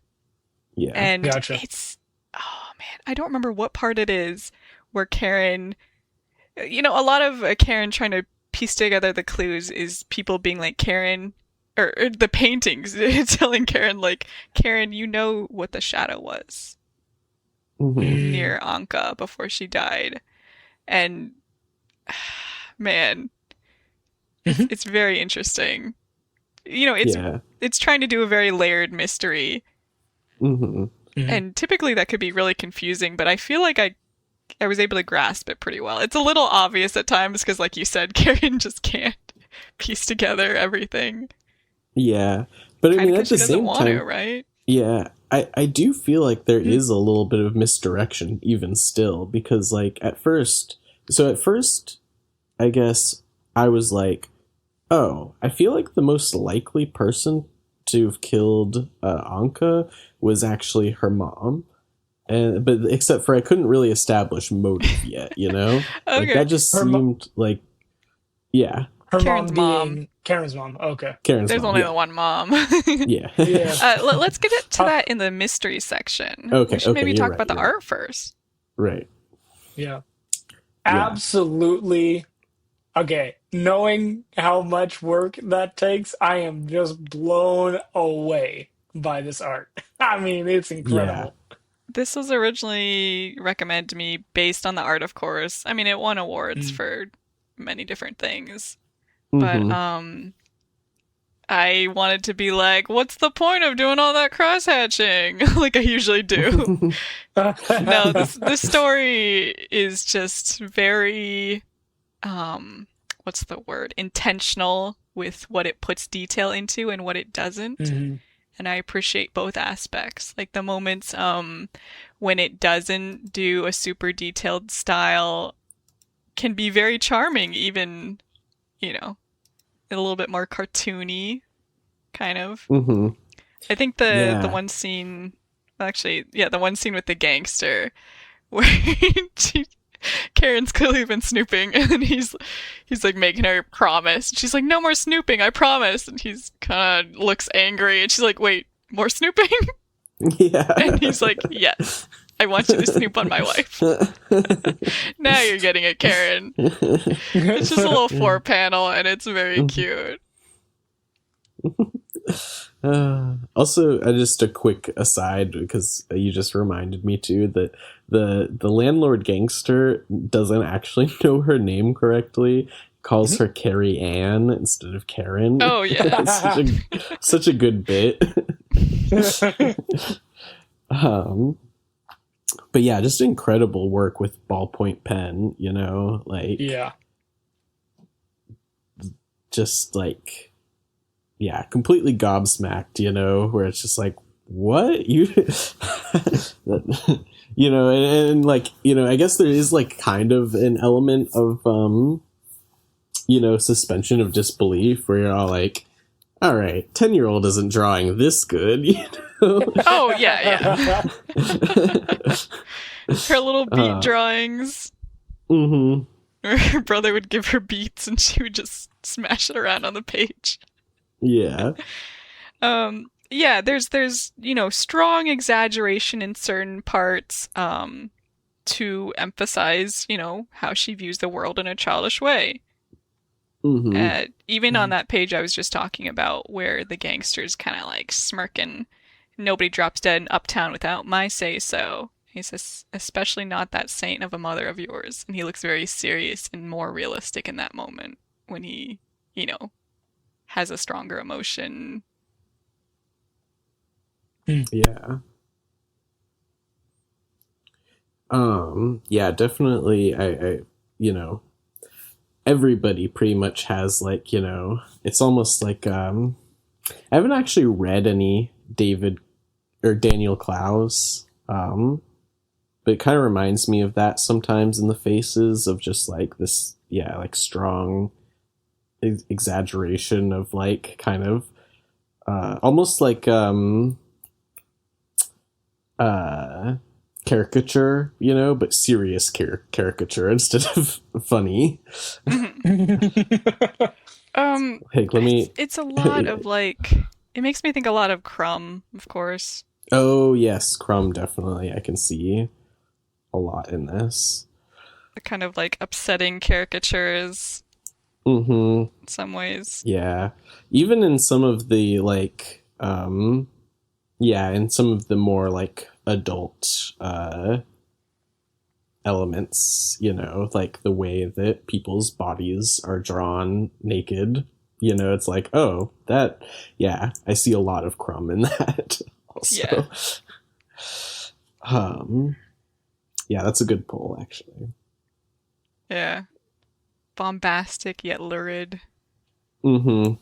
Speaker 1: Yeah.
Speaker 3: And it's, oh man, I don't remember what part it is where Karen, a lot of Karen trying to piece together the clues is people being like, Karen, or the paintings telling Karen, like, Karen, you know what the shadow was near Anka before she died. And man, it's very interesting. It's trying to do a very layered mystery. And typically that could be really confusing, but I feel like I was able to grasp it pretty well. It's a little obvious at times because, like you said, Karen just can't piece together everything.
Speaker 1: Yeah, but I mean, at the same time,
Speaker 3: right?
Speaker 1: Yeah, I do feel like there is a little bit of misdirection even still, because, like, at first, I guess I was like, oh, I feel like the most likely person to have killed Anka was actually her mom. But except for I couldn't really establish motive yet,
Speaker 3: Okay.
Speaker 1: Like, that just seemed like, yeah.
Speaker 2: Her Karen's mom. Karen's mom. Okay.
Speaker 3: There's only the one mom.
Speaker 1: Yeah.
Speaker 3: Let's get to that in the mystery section.
Speaker 1: Okay.
Speaker 3: We should maybe talk about the art first.
Speaker 1: Right.
Speaker 2: Yeah. Absolutely. Okay. Knowing how much work that takes, I am just blown away by this art. I mean, it's incredible.
Speaker 1: Yeah.
Speaker 3: This was originally recommended to me based on the art, of course. I mean, it won awards for many different things. But I wanted to be like, what's the point of doing all that cross hatching? Like I usually do. No, this story is just very what's the word? Intentional with what it puts detail into and what it doesn't.
Speaker 2: Mhm.
Speaker 3: And I appreciate both aspects. Like the moments when it doesn't do a super detailed style can be very charming, even, you know, a little bit more cartoony, kind of.
Speaker 1: Hmm.
Speaker 3: I think the
Speaker 1: Yeah.
Speaker 3: one scene, actually, yeah, the one scene with the gangster where she, Karen's clearly been snooping, and then he's like making her promise. She's like, "No more snooping, I promise." And he's kind of looks angry, and she's like, "Wait, more snooping?" And
Speaker 1: Yeah.
Speaker 3: he's like, "Yes, I want you to snoop on my wife." Now you're getting it, Karen. It's just a little four panel, and it's very cute.
Speaker 1: Also, just a quick aside because you just reminded me too that the landlord gangster doesn't actually know her name correctly. Calls her Carrie Ann instead of Karen.
Speaker 3: Oh yeah.
Speaker 1: It's such a good bit. um, but yeah, just incredible work with ballpoint pen. You know, like
Speaker 2: Yeah.
Speaker 1: just like yeah, completely gobsmacked, you know, where it's just like, what you, you know, and like, you know, I guess there is like kind of an element of, you know, suspension of disbelief where you're all like, all right, 10-year-old isn't drawing this good, you know?
Speaker 3: Oh yeah, yeah. Her little beat drawings.
Speaker 1: Mm-hmm.
Speaker 3: Where her brother would give her beats and she would just smash it around on the page.
Speaker 1: Yeah.
Speaker 3: Yeah, there's you know, strong exaggeration in certain parts to emphasize, you know, how she views the world in a childish way.
Speaker 1: Mm-hmm.
Speaker 3: Even on that page I was just talking about where the gangster's kind of like smirking, nobody drops dead in Uptown without my say so. He says, especially not that saint of a mother of yours. And he looks very serious and more realistic in that moment when he, you know, has a stronger emotion.
Speaker 1: Yeah. Yeah, definitely. I, you know, everybody pretty much has like, you know, it's almost like, I haven't actually read any David or Daniel Klaus, but it kind of reminds me of that sometimes in the faces of just like this, yeah, like strong exaggeration of like kind of, almost like, uh, caricature, you know, but serious caricature instead of funny. Hey, let me.
Speaker 3: It's a lot of like, it makes me think a lot of Crumb, of course.
Speaker 1: Oh yes, Crumb definitely. I can see a lot in this.
Speaker 3: The kind of like upsetting caricatures
Speaker 1: Mm-hmm.
Speaker 3: in some ways.
Speaker 1: Yeah, even in some of the like, yeah, in some of the more like adult elements, you know, like the way that people's bodies are drawn naked. You know, it's like, oh, that, yeah, I see a lot of Crumb in that also.
Speaker 3: Yeah.
Speaker 1: Yeah, that's a good pull, actually.
Speaker 3: Yeah. Bombastic yet lurid.
Speaker 1: Mm-hmm.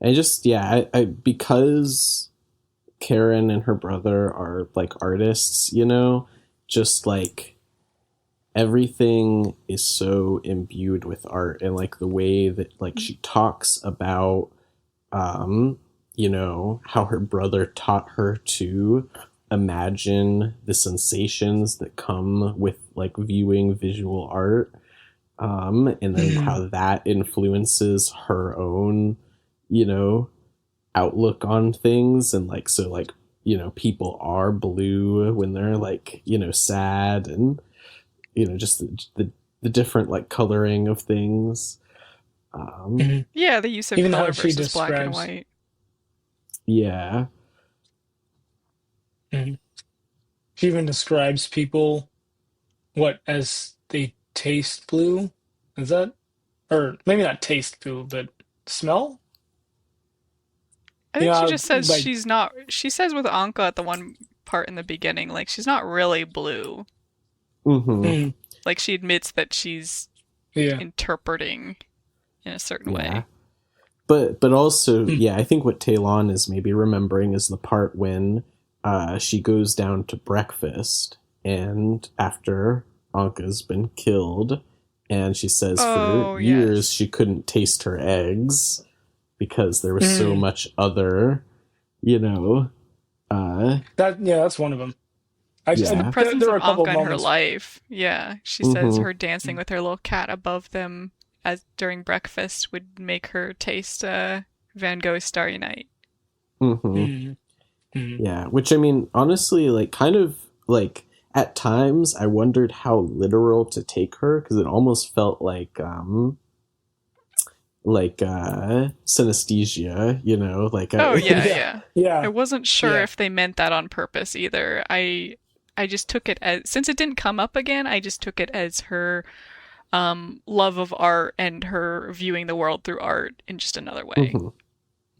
Speaker 1: And just, yeah, I because Karen and her brother are like artists, you know, just like everything is so imbued with art and like the way that like she talks about you know how her brother taught her to imagine the sensations that come with like viewing visual art, and then how that influences her own, you know, outlook on things. And like so like, you know, people are blue when they're like, you know, sad, and you know, just the different like coloring of things.
Speaker 3: Yeah, the use of
Speaker 2: Even how
Speaker 3: color
Speaker 2: she
Speaker 3: versus black and
Speaker 2: describes.
Speaker 3: white.
Speaker 1: Yeah.
Speaker 2: Mhm. She even describes people what as they taste blue. Is that, or maybe not taste blue, but smell?
Speaker 3: I think she just says she's not. She says with Anka at the one part in the beginning, like she's not really blue.
Speaker 1: Mm-hmm.
Speaker 3: Like she admits that she's interpreting in a certain way.
Speaker 1: But also, I think what Talon is maybe remembering is the part when she goes down to breakfast and after Anka's been killed, and she says for years she couldn't taste her eggs because there was so much other,
Speaker 2: that's one of them.
Speaker 3: The presence of Anka in her life. Yeah, she says her dancing with her little cat above them during breakfast would make her taste Van Gogh's Starry Night.
Speaker 1: Yeah, which I mean, honestly, like kind of like at times I wondered how literal to take her because it almost felt like synesthesia,
Speaker 3: yeah. I wasn't sure if they meant that on purpose either. I just took it as, since it didn't come up again, I just took it as her love of art and her viewing the world through art in just another way.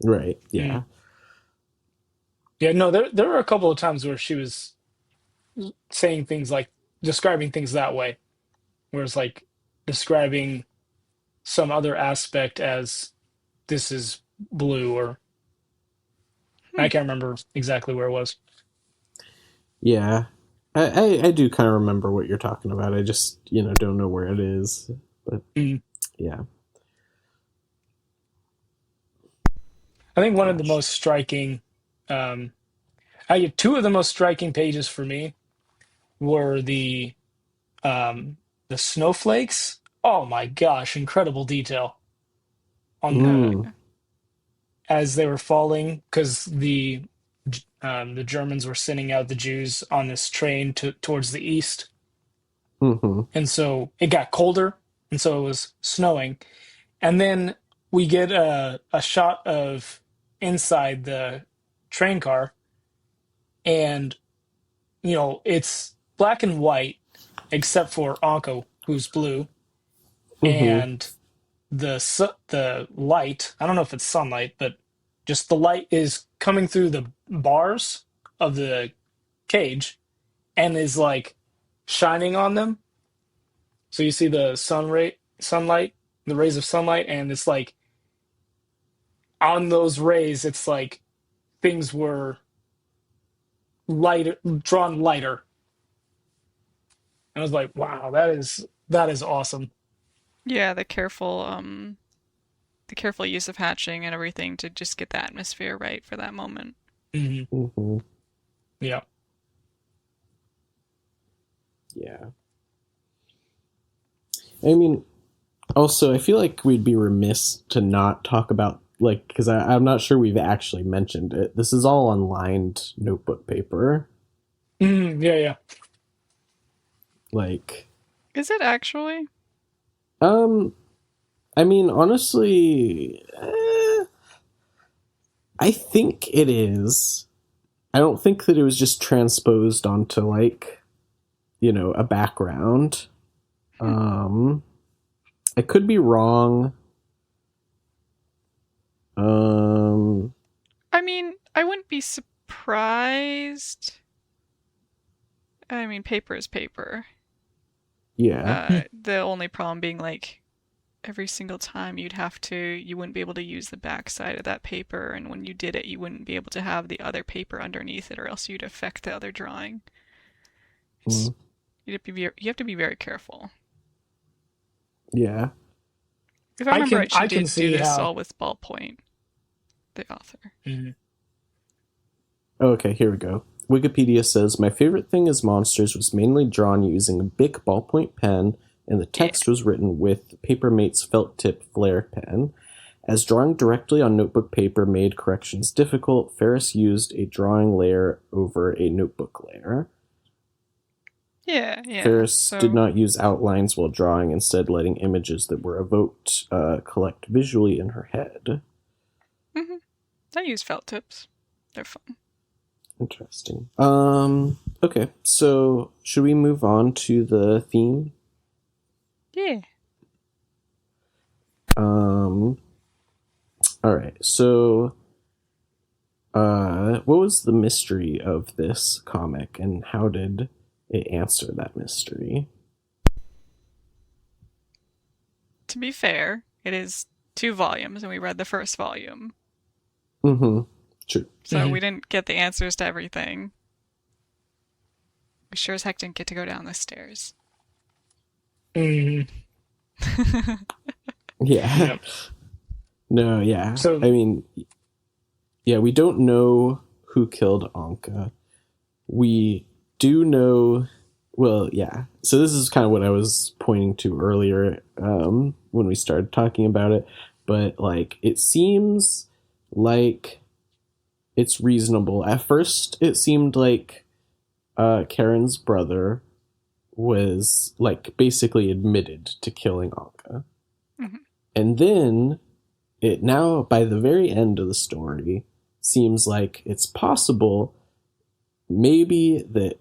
Speaker 1: Right. Yeah.
Speaker 2: Yeah. No, there were a couple of times where she was saying things like describing things that way, where it's like describing some other aspect as this is blue, or I can't remember exactly where it was.
Speaker 1: Yeah. I do kind of remember what you're talking about. I just, don't know where it is. But yeah.
Speaker 2: I think one of the most striking, two of the most striking pages for me were the snowflakes. Oh my gosh, incredible detail on as they were falling, because the Germans were sending out the Jews on this train towards the east. And so it got colder, and so it was snowing. And then we get a shot of inside the train car, and it's black and white except for Anka, who's blue, and the light, I don't know if it's sunlight, but just the light is coming through the bars of the cage and is like shining on them. So you see the sunlight, the rays of sunlight, and it's like on those rays, it's like things were drawn lighter. And I was like, wow, that is awesome.
Speaker 3: Yeah, the careful use of hatching and everything to just get the atmosphere right for that moment.
Speaker 2: Yeah.
Speaker 1: Yeah. I mean, also, I feel like we'd be remiss to not talk about, because I'm not sure we've actually mentioned it. This is all on lined notebook paper.
Speaker 2: Yeah.
Speaker 3: Is it actually?
Speaker 1: I mean, honestly, I think it is. I don't think that it was just transposed onto a background. I could be wrong.
Speaker 3: I mean, I wouldn't be surprised. I mean, paper is paper.
Speaker 1: Yeah.
Speaker 3: The only problem being every single time you wouldn't be able to use the backside of that paper, and when you did it, you wouldn't be able to have the other paper underneath it, or else you'd affect the other drawing. You have to be very careful.
Speaker 1: Yeah.
Speaker 3: If I remember right, she did do this all with ballpoint, the author.
Speaker 1: Okay, here we go. Wikipedia says, my favorite thing as monsters was mainly drawn using a Bic ballpoint pen, and the text was written with Papermate's felt tip Flair pen. As drawing directly on notebook paper made corrections difficult, Ferris used a drawing layer over a notebook layer.
Speaker 3: Yeah.
Speaker 1: Ferris did not use outlines while drawing, instead letting images that were evoked collect visually in her head.
Speaker 3: I use felt tips. They're fun.
Speaker 1: Interesting. Okay, so should we move on to the theme?
Speaker 3: Yeah.
Speaker 1: All right, so what was the mystery of this comic, and how did it answer that mystery?
Speaker 3: To be fair, it is 2 volumes, and we read the first volume.
Speaker 1: Mm-hmm. True.
Speaker 3: So we didn't get the answers to everything. We sure as heck didn't get to go down the stairs.
Speaker 2: Mm.
Speaker 1: Yeah.
Speaker 2: Yep.
Speaker 1: No, yeah.
Speaker 2: So,
Speaker 1: I mean, yeah, we don't know who killed Anka. We do know, well, yeah. So this is kind of what I was pointing to earlier when we started talking about it. But, like, it seems like it's reasonable. At first, it seemed like Karen's brother was, like, basically admitted to killing Anka.
Speaker 3: Mm-hmm.
Speaker 1: And then it now, by the very end of the story, seems like it's possible maybe that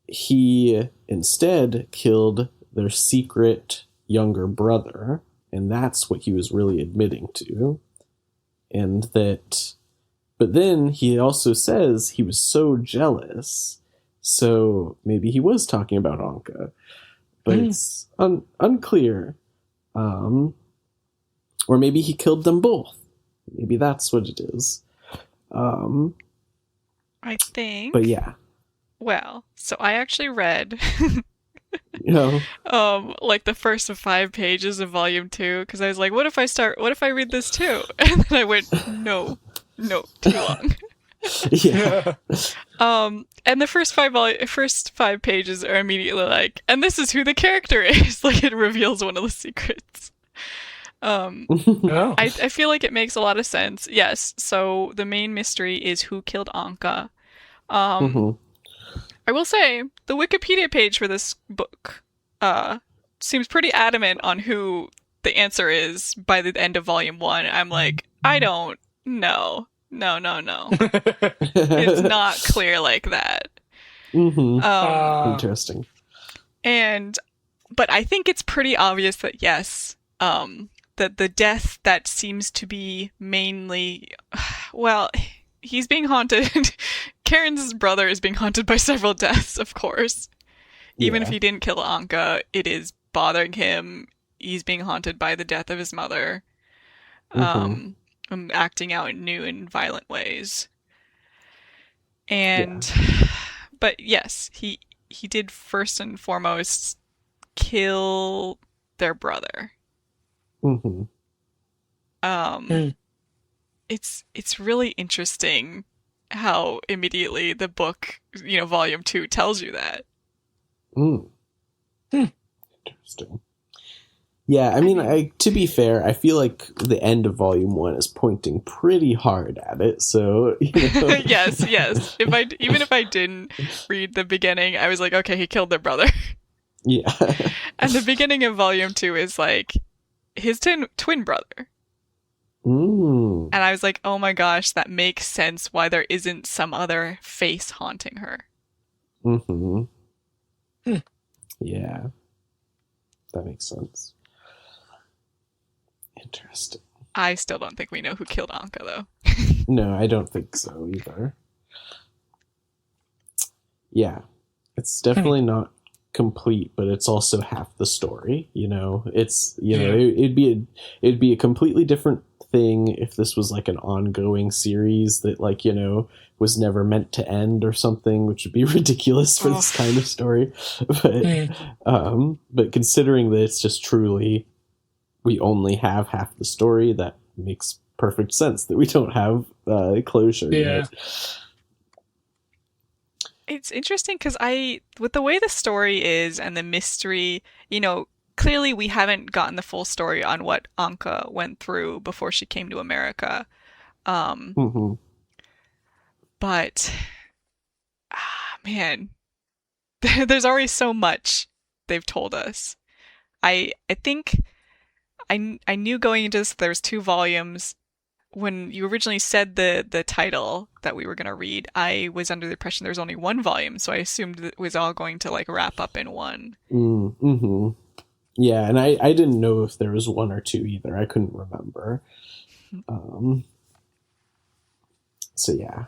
Speaker 1: he instead killed their secret younger brother, and that's what he was really admitting to. And that, but then he also says he was so jealous, so maybe he was talking about Anka, but it's unclear. Or maybe he killed them both. Maybe that's what it is.
Speaker 3: I think.
Speaker 1: But yeah.
Speaker 3: Well, so I actually read
Speaker 1: You know,
Speaker 3: like the first 5 pages of volume 2, because I was like, what if I read this too? And then I went, no, too long.
Speaker 1: yeah.
Speaker 3: And the first 5 pages are immediately like, and this is who the character is. Like, it reveals one of the secrets.
Speaker 2: Oh.
Speaker 3: I feel like it makes a lot of sense. Yes, so the main mystery is who killed Anka. I will say, the Wikipedia page for this book seems pretty adamant on who the answer is by the end of volume 1. I'm like, I don't know. No. It's not clear like that.
Speaker 1: Interesting.
Speaker 3: But I think it's pretty obvious that yes, that the death that seems to be mainly, well, he's being haunted. Karen's brother is being haunted by several deaths, of course. Even if he didn't kill Anka, it is bothering him. He's being haunted by the death of his mother. Acting out in new and violent ways. And, but yes, he did first and foremost kill their brother. It's really interesting how immediately the book, volume 2 tells you that.
Speaker 1: Interesting. Yeah, I mean, to be fair, I feel like the end of volume 1 is pointing pretty hard at it. So,
Speaker 3: yes. Even if I didn't read the beginning, I was like, okay, he killed their brother.
Speaker 1: Yeah.
Speaker 3: And the beginning of volume 2 is like his twin brother. And I was like, oh my gosh, that makes sense why there isn't some other face haunting her.
Speaker 1: Yeah. That makes sense. Interesting.
Speaker 3: I still don't think we know who killed Anka, though.
Speaker 1: No, I don't think so either. Yeah. It's definitely not complete, but it's also half the story, It's, it'd be a completely different thing if this was like an ongoing series that was never meant to end or something, which would be ridiculous for this kind of story. But considering that it's just truly we only have half the story, that makes perfect sense that we don't have closure yet.
Speaker 3: It's interesting because with the way the story is and the mystery, clearly we haven't gotten the full story on what Anka went through before she came to America. But, man, there's already so much they've told us. I think I knew going into this there was 2 volumes. When you originally said the title that we were going to read, I was under the impression there was only 1 volume, so I assumed it was all going to wrap up in one.
Speaker 1: Yeah, and I didn't know if there was 1 or 2 either. I couldn't remember. So yeah.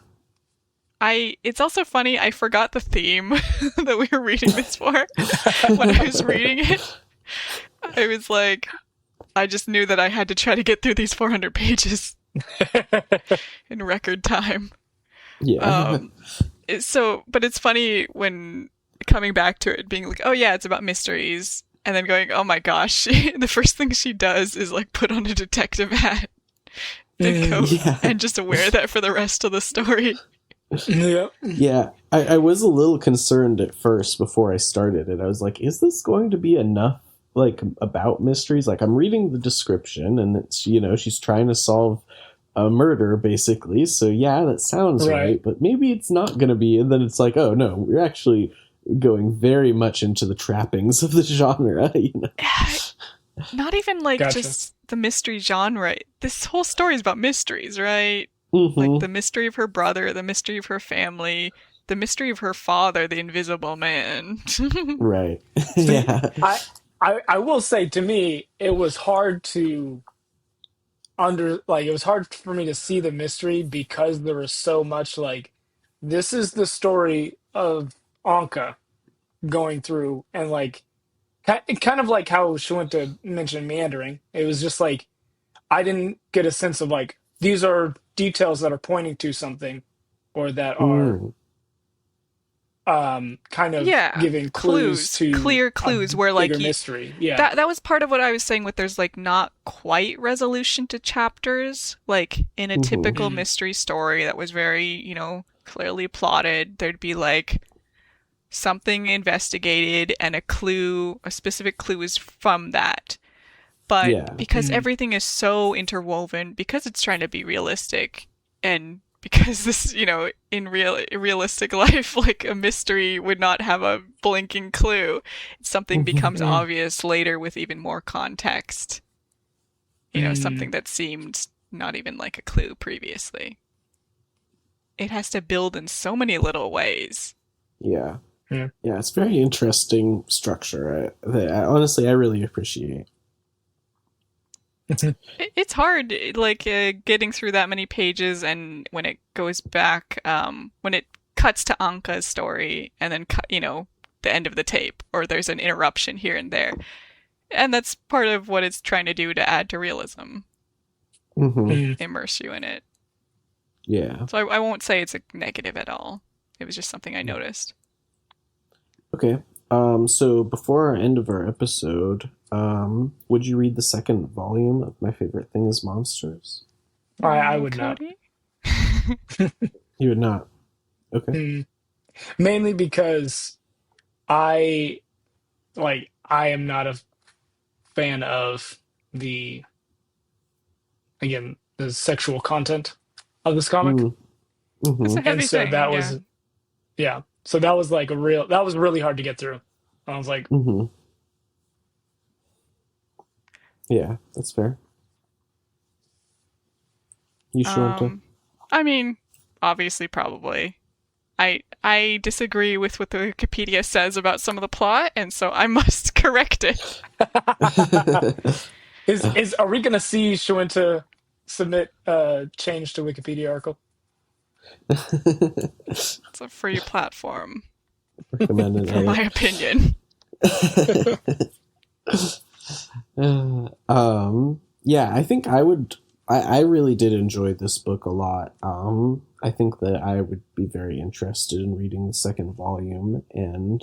Speaker 3: It's also funny, I forgot the theme that we were reading this for when I was reading it. I was like, I just knew that I had to try to get through these 400 pages in record time.
Speaker 1: Yeah.
Speaker 3: But it's funny when coming back to it, being like, oh yeah, it's about mysteries, and then going, oh my gosh, the first thing she does is like put on a detective hat, big coat, and just wear that for the rest of the story.
Speaker 1: Yeah. I was a little concerned at first before I started it. I was like, is this going to be enough, like, about mysteries? Like, I'm reading the description, and it's, she's trying to solve a murder, basically. So yeah, that sounds right, but maybe it's not going to be. And then it's like, oh no, we're actually going very much into the trappings of the genre.
Speaker 3: Not even like just the mystery genre. This whole story is about mysteries, right?
Speaker 1: Mm-hmm.
Speaker 3: Like the mystery of her brother, the mystery of her family, the mystery of her father, the Invisible Man.
Speaker 1: Right. Yeah.
Speaker 2: I will say, to me, it was hard to it was hard for me to see the mystery because there was so much like, this is the story of Anka going through, and like kind of like how Shweta mentioned meandering. It was just like, I didn't get a sense of like, these are details that are pointing to something, or that are kind of giving clues to
Speaker 3: clear clues where like
Speaker 2: mystery. Yeah,
Speaker 3: that was part of what I was saying with there's like not quite resolution to chapters. Like in a typical mystery story that was very, clearly plotted, there'd be like something investigated and a specific clue is from that. But because everything is so interwoven, because it's trying to be realistic, and because this, in realistic life, like a mystery would not have a blinking clue. Something becomes obvious later with even more context. Something that seemed not even like a clue previously. It has to build in so many little ways.
Speaker 1: Yeah. Yeah, it's very interesting structure. Honestly, I really appreciate.
Speaker 3: It's hard, like getting through that many pages, and when it goes back, when it cuts to Anka's story, and then the end of the tape, or there's an interruption here and there, and that's part of what it's trying to do to add to realism, immerse you in it.
Speaker 1: Yeah.
Speaker 3: So I won't say it's a negative at all. It was just something I noticed.
Speaker 1: Okay. So before our end of our episode, would you read the second volume of My Favorite Thing is Monsters?
Speaker 2: I would not.
Speaker 1: You would not? Okay.
Speaker 2: Mainly because I am not a fan of the sexual content of this comic.
Speaker 3: That's a heavy thing.
Speaker 2: That was, so that was like that was really hard to get through. I was like,
Speaker 1: yeah, that's fair. You sure?
Speaker 3: I mean, obviously, probably. I disagree with what the Wikipedia says about some of the plot, and so I must correct it.
Speaker 2: Are we gonna see Shweta submit change to Wikipedia article?
Speaker 3: It's a free platform.
Speaker 1: Recommended,
Speaker 3: for my opinion.
Speaker 1: Yeah, I think I would. I really did enjoy this book a lot. I think that I would be very interested in reading the second volume, and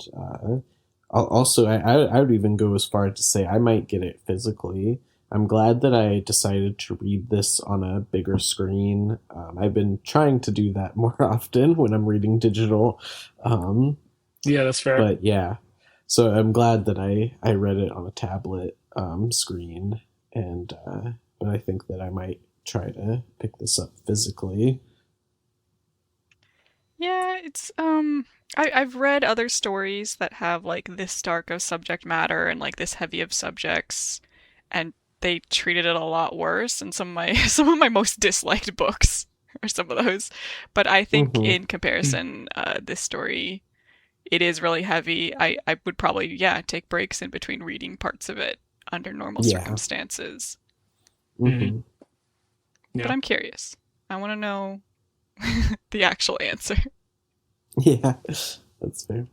Speaker 1: also I would even go as far to say I might get it physically. I'm glad that I decided to read this on a bigger screen. I've been trying to do that more often when I'm reading digital.
Speaker 2: Yeah, that's fair.
Speaker 1: But yeah, so I'm glad that I read it on a tablet screen, and but I think that I might try to pick this up physically.
Speaker 3: Yeah, it's I've read other stories that have like this dark of subject matter and like this heavy of subjects, and they treated it a lot worse. And some of my most disliked books are some of those. But I think in comparison, this story, it is really heavy. I would probably take breaks in between reading parts of it under normal circumstances.
Speaker 1: Mm-hmm.
Speaker 3: But I'm curious. I want to know the actual answer.
Speaker 1: Yeah, that's fair.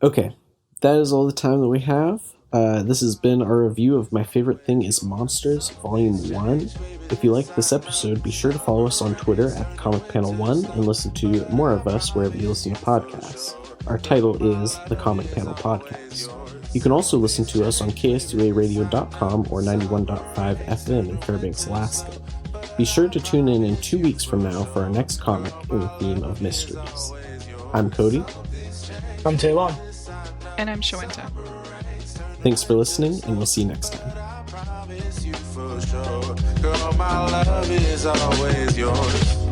Speaker 1: Okay, that is all the time that we have. This has been our review of My Favorite Thing is Monsters, Volume 1. If you liked this episode, be sure to follow us on Twitter at Comic Panel 1 and listen to more of us wherever you listen to podcasts. Our title is The Comic Panel Podcast. You can also listen to us on ks2aradio.com or 91.5 FM in Fairbanks, Alaska. Be sure to tune in 2 weeks from now for our next comic in the theme of mysteries. I'm Cody.
Speaker 2: I'm Taylon.
Speaker 3: And I'm Shawenta.
Speaker 1: Thanks for listening, and we'll see you next time.
Speaker 4: Girl, my love is always yours.